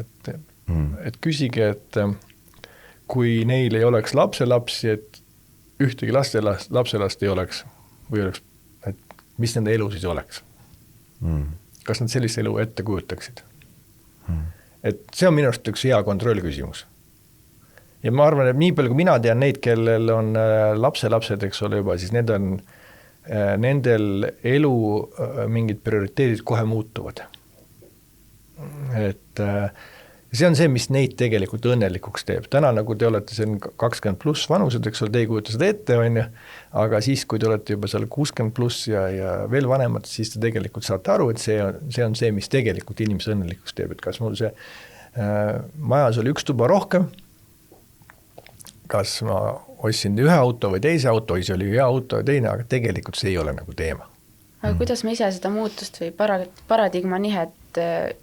[SPEAKER 1] et küsige, et kui neil ei oleks lapselapsi, et ühtegi lapselast ei oleks, või oleks, et mis nende elu siis oleks? Kas nad sellist elu ette kujutaksid? Et see on minu arust üks hea kontrollküsimus. Ja ma arvan, et nii palju, kui mina tean neid, kellel on lapselapsed, eks ole juba, siis nendel elu mingid prioriteedid kohe muutuvad. Et see on see, mis neid tegelikult õnnelikuks teeb. Täna, nagu te olete siin 20 pluss vanused, eks ole, te ei kujuta seda ette, on ju, aga siis, kui te olete juba seal 60 pluss ja veel vanemad, siis te tegelikult saate aru, et see on see, mis tegelikult inimese õnnelikuks teeb. Et kas mul see majas oli üks tuba rohkem, kas ma ostsin ühe auto või teise auto, või see oli hea auto või teine, aga tegelikult see ei ole nagu teema.
[SPEAKER 3] Aga kuidas me ise seda muutust või paradigma nihet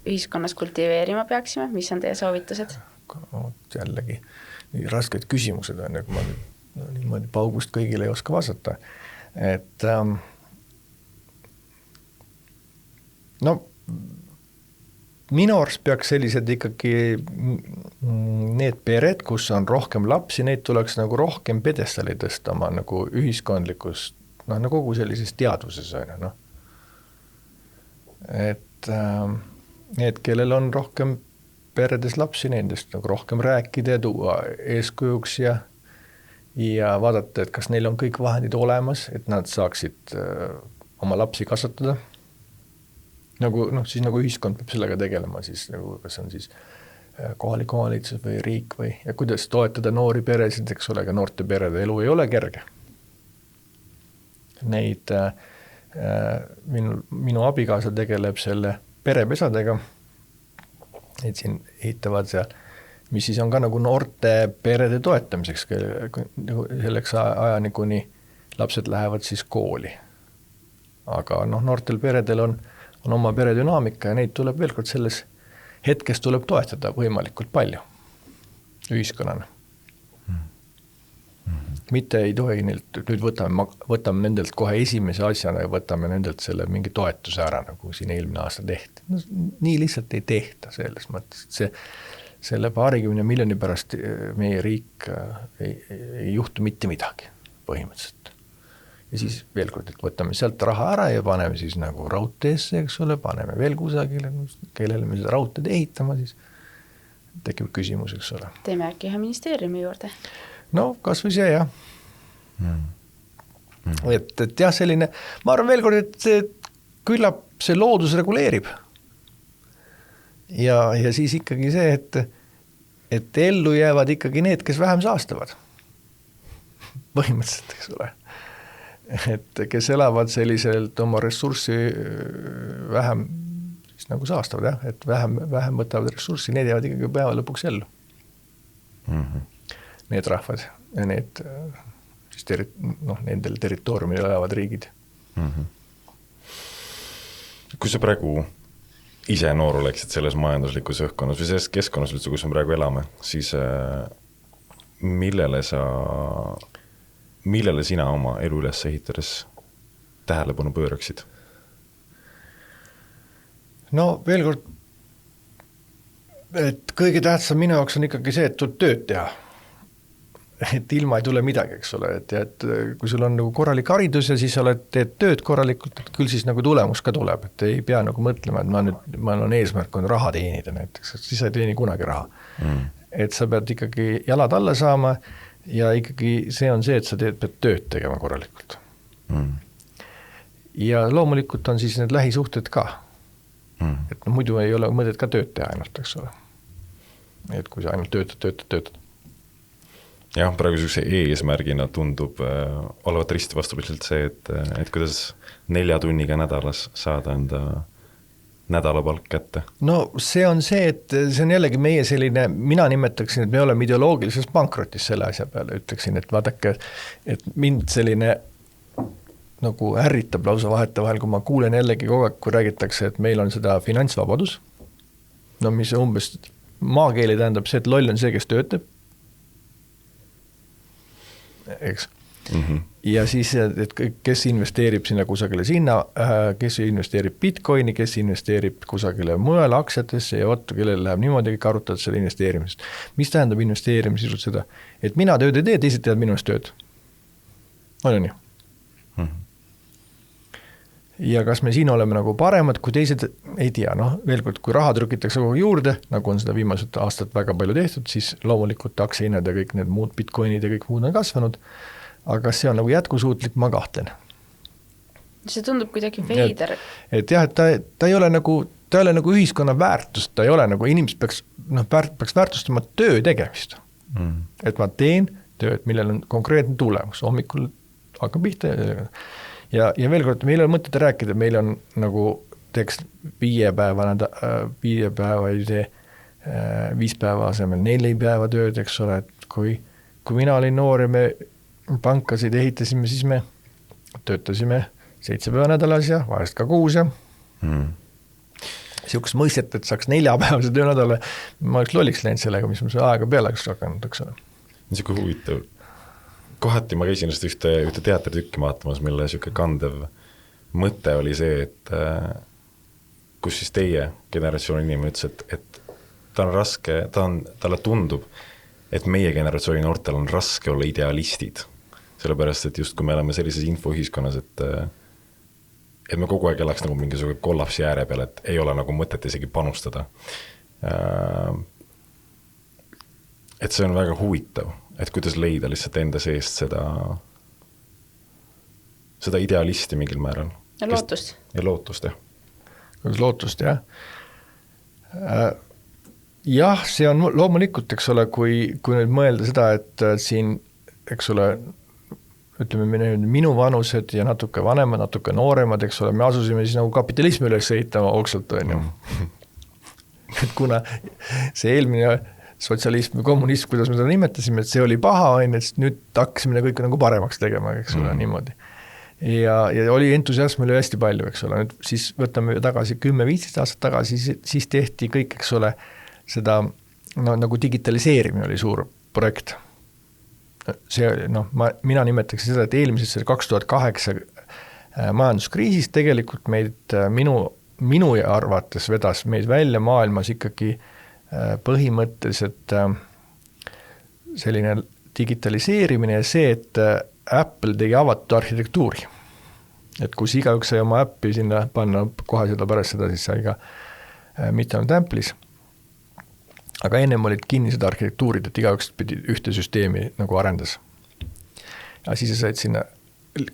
[SPEAKER 3] ühiskonnas kultiveerima peaksime, mis on teie soovitused?
[SPEAKER 1] Jällegi, nii rasked küsimused on, kui ma niimoodi paugust kõigile ei oska vastata. Et no minu arust peaks sellised ikkagi need pered, kus on rohkem lapsi, neid tuleks nagu rohkem pedestali tõstama nagu ühiskondlikus, no kogu sellises teadvuses on, noh. Et need, kellel on rohkem peredes lapsi, nendest nagu rohkem rääkida ja tuua eeskujuks ja vaadata, et kas neil on kõik vahendid olemas, et nad saaksid oma lapsi kasvatada. Nagu, noh, siis nagu ühiskond peab sellega tegelema, siis nagu, kas on siis kohalik omavalitsus või riik või, ja kuidas toetada noori peresid, eks ole, aga noorte perede elu ei ole kerge. Neid minu abikaasa tegeleb selle perepesadega, et siin ehitavad seal, mis siis on ka nagu noorte perede toetamiseks, selleks ajani, kuni lapsed lähevad siis kooli. Aga noh, noortel peredel on oma peredünaamika ja neid tuleb veel kord selles hetkes tuleb toetada võimalikult palju ühiskonnana. Mitte ei tohi neilt, nüüd võtame nendelt kohe esimese asjana ja võtame nendelt selle mingi toetuse ära, nagu siin eelmine aasta tehti. No, nii lihtsalt ei tehta selles mõttes, et selle 20 miljoni pärast meie riik ei juhtu mitte midagi põhimõtteliselt. Ja siis veel kord, et võtame sealt raha ära ja paneme siis nagu raudteesse, eks ole, paneme veel kusagile, kellele me seda raudteed ehitama, siis tekib küsimus, eks ole.
[SPEAKER 3] Teeme äkki ühe ministeeriumi juurde.
[SPEAKER 1] No, kas või see, jah. Et jah, selline, ma arvan veel kord, et küllap see loodus reguleerib. Ja siis ikkagi see, et ellu jäävad ikkagi need, kes vähem saastavad. põhimõtteliselt, eks ole. Et kes elavad selliselt oma ressurssi vähem siis nagu saastavad, jah, et vähem võtavad ressurssi, need jäävad ikkagi päeva lõpuks ellu. Need rahvad ja need siis nendel territooriumil elavad riigid.
[SPEAKER 2] Kui sa praegu ise noor oleksid selles majanduslikus õhkkonnas või selles keskkonnas üldse, kus me praegu elame, siis millele sina oma elu üles ehitades tähelepanu pööraksid?
[SPEAKER 1] No veel kord, et kõige tähtsam minu jaoks on ikkagi see, et tuleb tööd teha. Et ilma ei tule midagi, eks ole, et kui sul on nagu korralik haridus ja siis teed tööd korralikult, et küll siis nagu tulemus ka tuleb, et ei pea nagu mõtlema, et mul on eesmärk on raha teenida näiteks, et siis ei teeni kunagi raha. Et sa pead ikkagi jalad alla saama ja ikkagi see on see, et sa pead tööd tegema korralikult. Ja loomulikult on siis need lähisuhted ka. Et muidu ei ole mõtet ka tööd teha ainult, eks ole. Et kui sa ainult töötad.
[SPEAKER 2] Jah, praegu sellise eesmärgina tundub olevat risti vastupidiselt see, et kuidas 4 tunniga nädalas saada enda nädalapalk kätte. No
[SPEAKER 1] see on see, et see on jällegi meie selline, mina nimetaksin, et me oleme ideoloogilises pankrotis selle asja peale, ütleksin, et vaadake, et mind selline nagu ärritab lausa vahetevahel, kui ma kuulen jällegi kogu aeg, kui räägitakse, et meil on seda finantsvabadus, no mis umbes maakeeli tähendab see, et loll on see, kes töötab, eks. Ja siis, et kes investeerib sinna kusagile sinna, kes investeerib Bitcoini, kes investeerib kusagile mujale aktsiatesse ja võttu, kellel läheb niimoodi, kõik arutavad selle investeerimisest. Mis tähendab investeerimisest seda? Et mina tööd ei tee, teised teevad minu eest tööd. On ju nii? Ja kas me siin oleme nagu paremad, kui teised ei tea, veel kord, kui raha trükitakse kogu juurde, nagu on seda viimased aastat väga palju tehtud, siis loomulikult aktsiahinnad ja kõik need muud bitcoinid ja kõik muud on kasvanud, aga see on nagu jätkusuutlik, ma kahtlen.
[SPEAKER 3] See tundub kuidagi veider.
[SPEAKER 1] Et jah, et ta ei ole nagu ühiskonna väärtust, ta ei ole nagu inimesed peaks väärtustama töö tegemist. Et ma teen tööd, millel on konkreetne tulemus, hommikul hakkab pihta ja veel kord, meil on mõtet rääkida, meil on nagu teeks 5 päeva ei tee 5 päeva asemel 4 päeva tööd, eks ole, et kui mina olin noor ja me pankasid ehitasime, siis me töötasime 7 päeva nädalas ja vahest ka 6 ja siukest mõistet, et saaks 4-päevase töönädala, ma oleks lolliks läinud sellega, mis ma aega peale oleks hakanud, eks ole.
[SPEAKER 2] Niisugune huvitav. Kohati ma käisin ühte teatritükki vaatamas, mille siuke kandev mõte oli see, et kus siis teie generatsiooni inimene ütles, et ta on raske, talle tundub, et meie generatsiooni noortel on raske olla idealistid. Sellepärast, et just kui me oleme sellises infoühiskonnas, et me kogu aeg elaks nagu mingisugune kollapsi ääre peal, et ei ole nagu mõtet isegi panustada. Et see on väga huvitav. Et kuidas leida lihtsalt enda seest seda idealisti mingil määral.
[SPEAKER 3] Ja lootust.
[SPEAKER 2] Ja lootust, jah.
[SPEAKER 1] Lootust, jah. Jah, see on loomulikult, eks ole, kui nüüd mõelda seda, et siin, eks ole, ütleme minu vanused ja natuke vanemad, natuke nooremad, eks ole, me asusime siis nagu kapitalismi üles ehitama oksalt, on ju. Et kuna see eelmine sotsialism või kommunism, kuidas me seda nimetasime, et see oli paha, et nüüd hakkasime kõik nagu paremaks tegema, eks ole, niimoodi. Ja oli entusiasm oli hästi palju, eks ole, nüüd siis võtame tagasi 10-15 aastat tagasi, siis tehti kõik, eks ole, seda nagu digitaliseerimine oli suur projekt. See, mina nimetaksin seda, et eelmises 2008 majanduskriisis tegelikult meid, minu arvates vedas meid välja maailmas ikkagi põhimõtteliselt selline digitaliseerimine ja see, et Apple tegi avatud arhitektuuri. Et kus igaüks sai oma äppi sinna panna kohe seda pärast seda, siis sai ka mitte ainult Apple'is. Aga ennem olid kinnised arhitektuurid, et igaüks pidi ühte süsteemi nagu arendas. Ja siis said sinna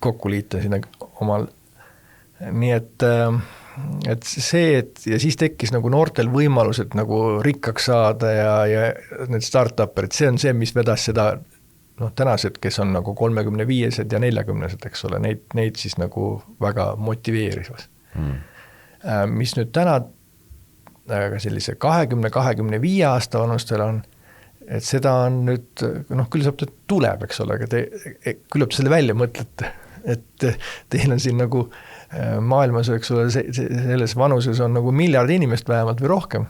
[SPEAKER 1] kokku liita sinna omal. Nii et see, ja siis tekkis nagu noortel võimalused nagu rikkaks saada ja need start-uperid, see on see, mis vedas seda tänased, kes on nagu 35-sed ja 40-sed, eks ole, neid siis nagu väga motiveerivad. Mis nüüd täna sellise 20-25 aasta vanustel on, et seda on nüüd, küll saab tuleb, eks ole, aga küllap selle välja mõtlete, et teil on siin nagu maailmas, eks ole, selles vanuses on nagu miljard inimest vähemalt või rohkem.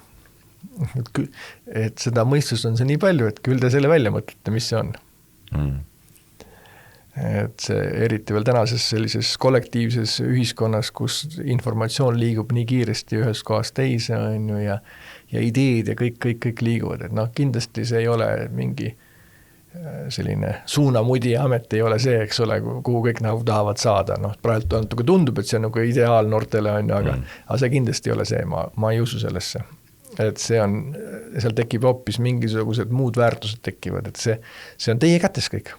[SPEAKER 1] Et seda mõistust on see nii palju, et küll te selle välja mõtlete, mis see on. Et see eriti veel tänases sellises kollektiivses ühiskonnas, kus informatsioon liigub nii kiiresti ühest kohast teise, on ju, ja ideed ja kõik liiguvad, et kindlasti see ei ole mingi selline suunamudi amet ei ole see, eks ole, kuhu kõik nagu tahavad saada, praegu tundub, et see on nagu ideaal noortele, on ju, aga see kindlasti ei ole see, ma ei usu sellesse. Et see on, seal tekib hoopis mingisugused muud väärtused tekivad, et see on teie kätes kõik.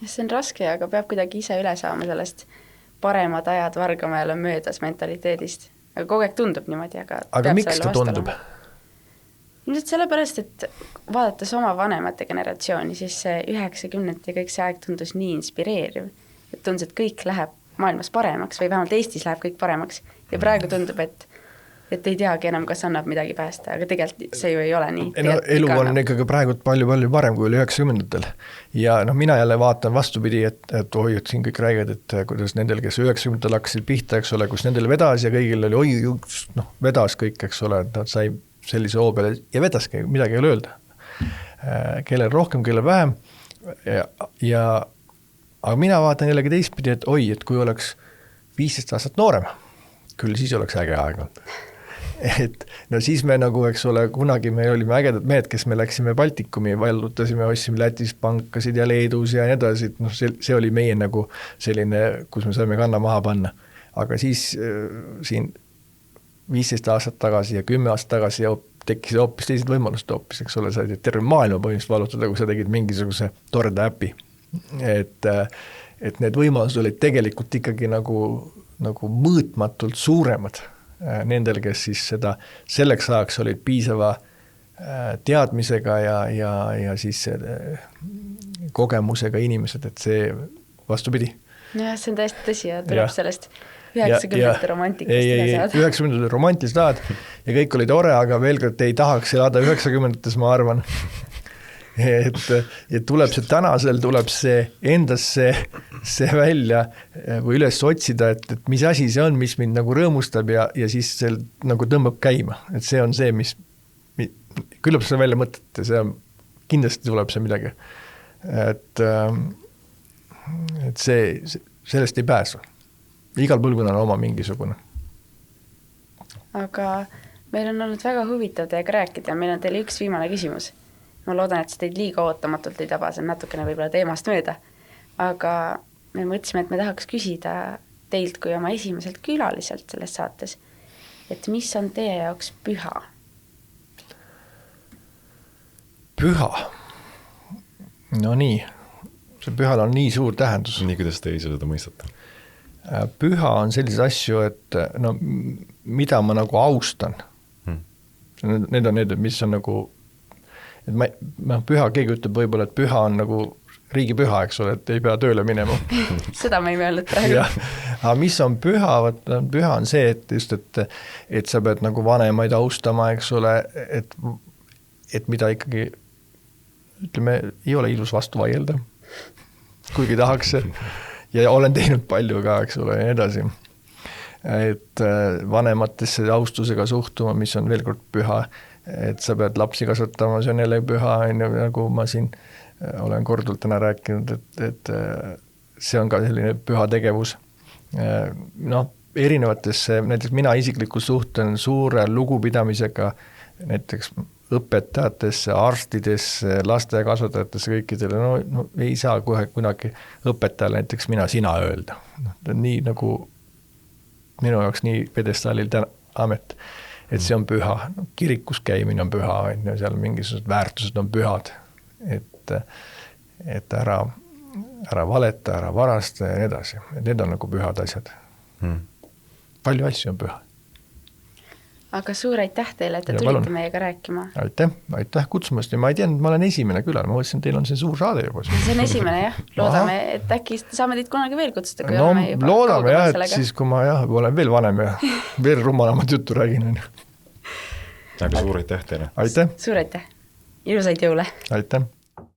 [SPEAKER 3] See on raske, aga peab kuidagi ise üle saama sellest paremad ajad Vargamäel on möödas mentaliteedist. Aga kogu aeg tundub niimoodi,
[SPEAKER 1] aga miks ta tundub?
[SPEAKER 3] Ilmselt sellepärast, et vaadates oma vanemate generatsiooni, siis see 90 ja kõik see aeg tundus nii inspireeriv. Et tundus, et kõik läheb maailmas paremaks või vähemalt Eestis läheb kõik paremaks. Ja praegu tundub, et ei teagi enam, kas annab midagi päästa, aga tegelikult see ju ei ole nii.
[SPEAKER 1] Elu on ikkagi praegu palju parem kui oli 90-ndatel. Ja mina jälle vaatan vastupidi, et oi, et siin kõik räägid, et kuidas nendel, kes 90-ndal hakkasid pihta, eks ole, kus nendel vedas ja kõigil oli, vedas kõik, eks ole, et nad sai sellise hoo peale ja vedaski, midagi ei ole öelda. Kellel rohkem, kellel vähem. Aga mina vaatan jällegi teistpidi, et oi, et kui oleks 15 aastat noorem, küll siis oleks äge aeg olnud. Et siis me nagu, eks ole, kunagi me olime ägedad mehed, kes me läksime Baltikumi, vallutasime, ostsime Lätis pankasid ja Leedus ja nii edasi, see oli meie nagu selline, kus me saime kanna maha panna. Aga siis siin 15 aastat tagasi ja 10 aastat tagasi tekkisid hoopis teised võimalused hoopis, eks ole, said terve maailma põhimõtteliselt vallutada, kui sa tegid mingisuguse toreda äpi. Et need võimalused olid tegelikult ikkagi nagu mõõtmatult suuremad nendel, kes siis selleks ajaks olid piisava teadmisega ja siis kogemusega inimesed, et see vastupidi.
[SPEAKER 3] Jah, see on täiesti tõsi ja tuleb sellest 90-ndate romantikast.
[SPEAKER 1] 90-ndate romantilist ajad ja kõik oli tore, aga veel kord ei tahaks elada 90-ndates, ma arvan. Et tuleb see tänasel, tuleb see endasse see välja või üles otsida, et mis asi see on, mis mind nagu rõõmustab ja siis see nagu tõmbab käima. Et see on see, mis küllap seda välja mõtlete, kindlasti tuleb see midagi. Et sellest ei pääsu. Igal põlvkonnal on oma mingisugune.
[SPEAKER 3] Aga meil on olnud väga huvitav teiega rääkida, meil on teile üks viimane küsimus. Ma loodan, et see teid liiga ootamatult ei taba, see on natukene võib-olla teemast mööda. Aga me mõtlesime, et me tahaks küsida teilt kui oma esimeselt külaliselt selles saates, et mis on teie jaoks püha?
[SPEAKER 1] Püha? No nii, see pühal on nii suur tähendus.
[SPEAKER 2] Nii, kuidas te ise seda mõistate?
[SPEAKER 1] Püha on selliseid asju, et mida ma nagu austan. Need on need, mis on nagu et püha, keegi ütleb võib-olla, et püha on nagu riigipüha, eks ole, et ei pea tööle minema.
[SPEAKER 3] Seda ma ei mõelnud praegu.
[SPEAKER 1] Aga mis on püha? Püha on see, et sa pead nagu vanemaid austama, eks ole, et mida ikkagi, ütleme, ei ole ilus vastu vaielda, kuigi tahaks ja olen teinud palju ka, eks ole, ja edasi. Et vanematesse austusega suhtuma, mis on veel kord püha, et sa pead lapsi kasvatama, see on jälle püha, nagu ma siin olen kordult täna rääkinud, et see on ka selline püha tegevus. Erinevatesse, näiteks mina isiklikult suhtlen suure lugupidamisega näiteks õpetajatesse, arstidesse, lasteaiakasvatajatesse, kõikidele, ei saa kohe kunagi õpetajale näiteks sina öelda. Nii nagu minu jaoks nii pedestaalil amet. Et see on püha, kirikus käimine on püha, seal mingisugused väärtused on pühad, et ära valeta, ära varasta ja nii edasi. Need on nagu pühad asjad. Palju asju on püha.
[SPEAKER 3] aga suur aitäh teile, et te
[SPEAKER 1] Ja
[SPEAKER 3] tulite
[SPEAKER 1] palun.
[SPEAKER 3] meiega rääkima.
[SPEAKER 1] Aitäh kutsumast ja ma ei teadnud, ma olen esimene külar, ma mõtlesin, teil on see suur saade juba.
[SPEAKER 3] See on esimene jah, loodame, et äkki saame teid kunagi veel kutsuda, kui
[SPEAKER 1] no
[SPEAKER 3] oleme juba
[SPEAKER 1] loodame jah, et
[SPEAKER 3] sellega.
[SPEAKER 1] siis kui ma olen veel vanem ja veel rumalamat juttu räägin.
[SPEAKER 2] Aga suur aitäh teile!
[SPEAKER 1] Aitäh!
[SPEAKER 3] Suur aitäh! Ilusaid jõule!
[SPEAKER 1] Aitäh!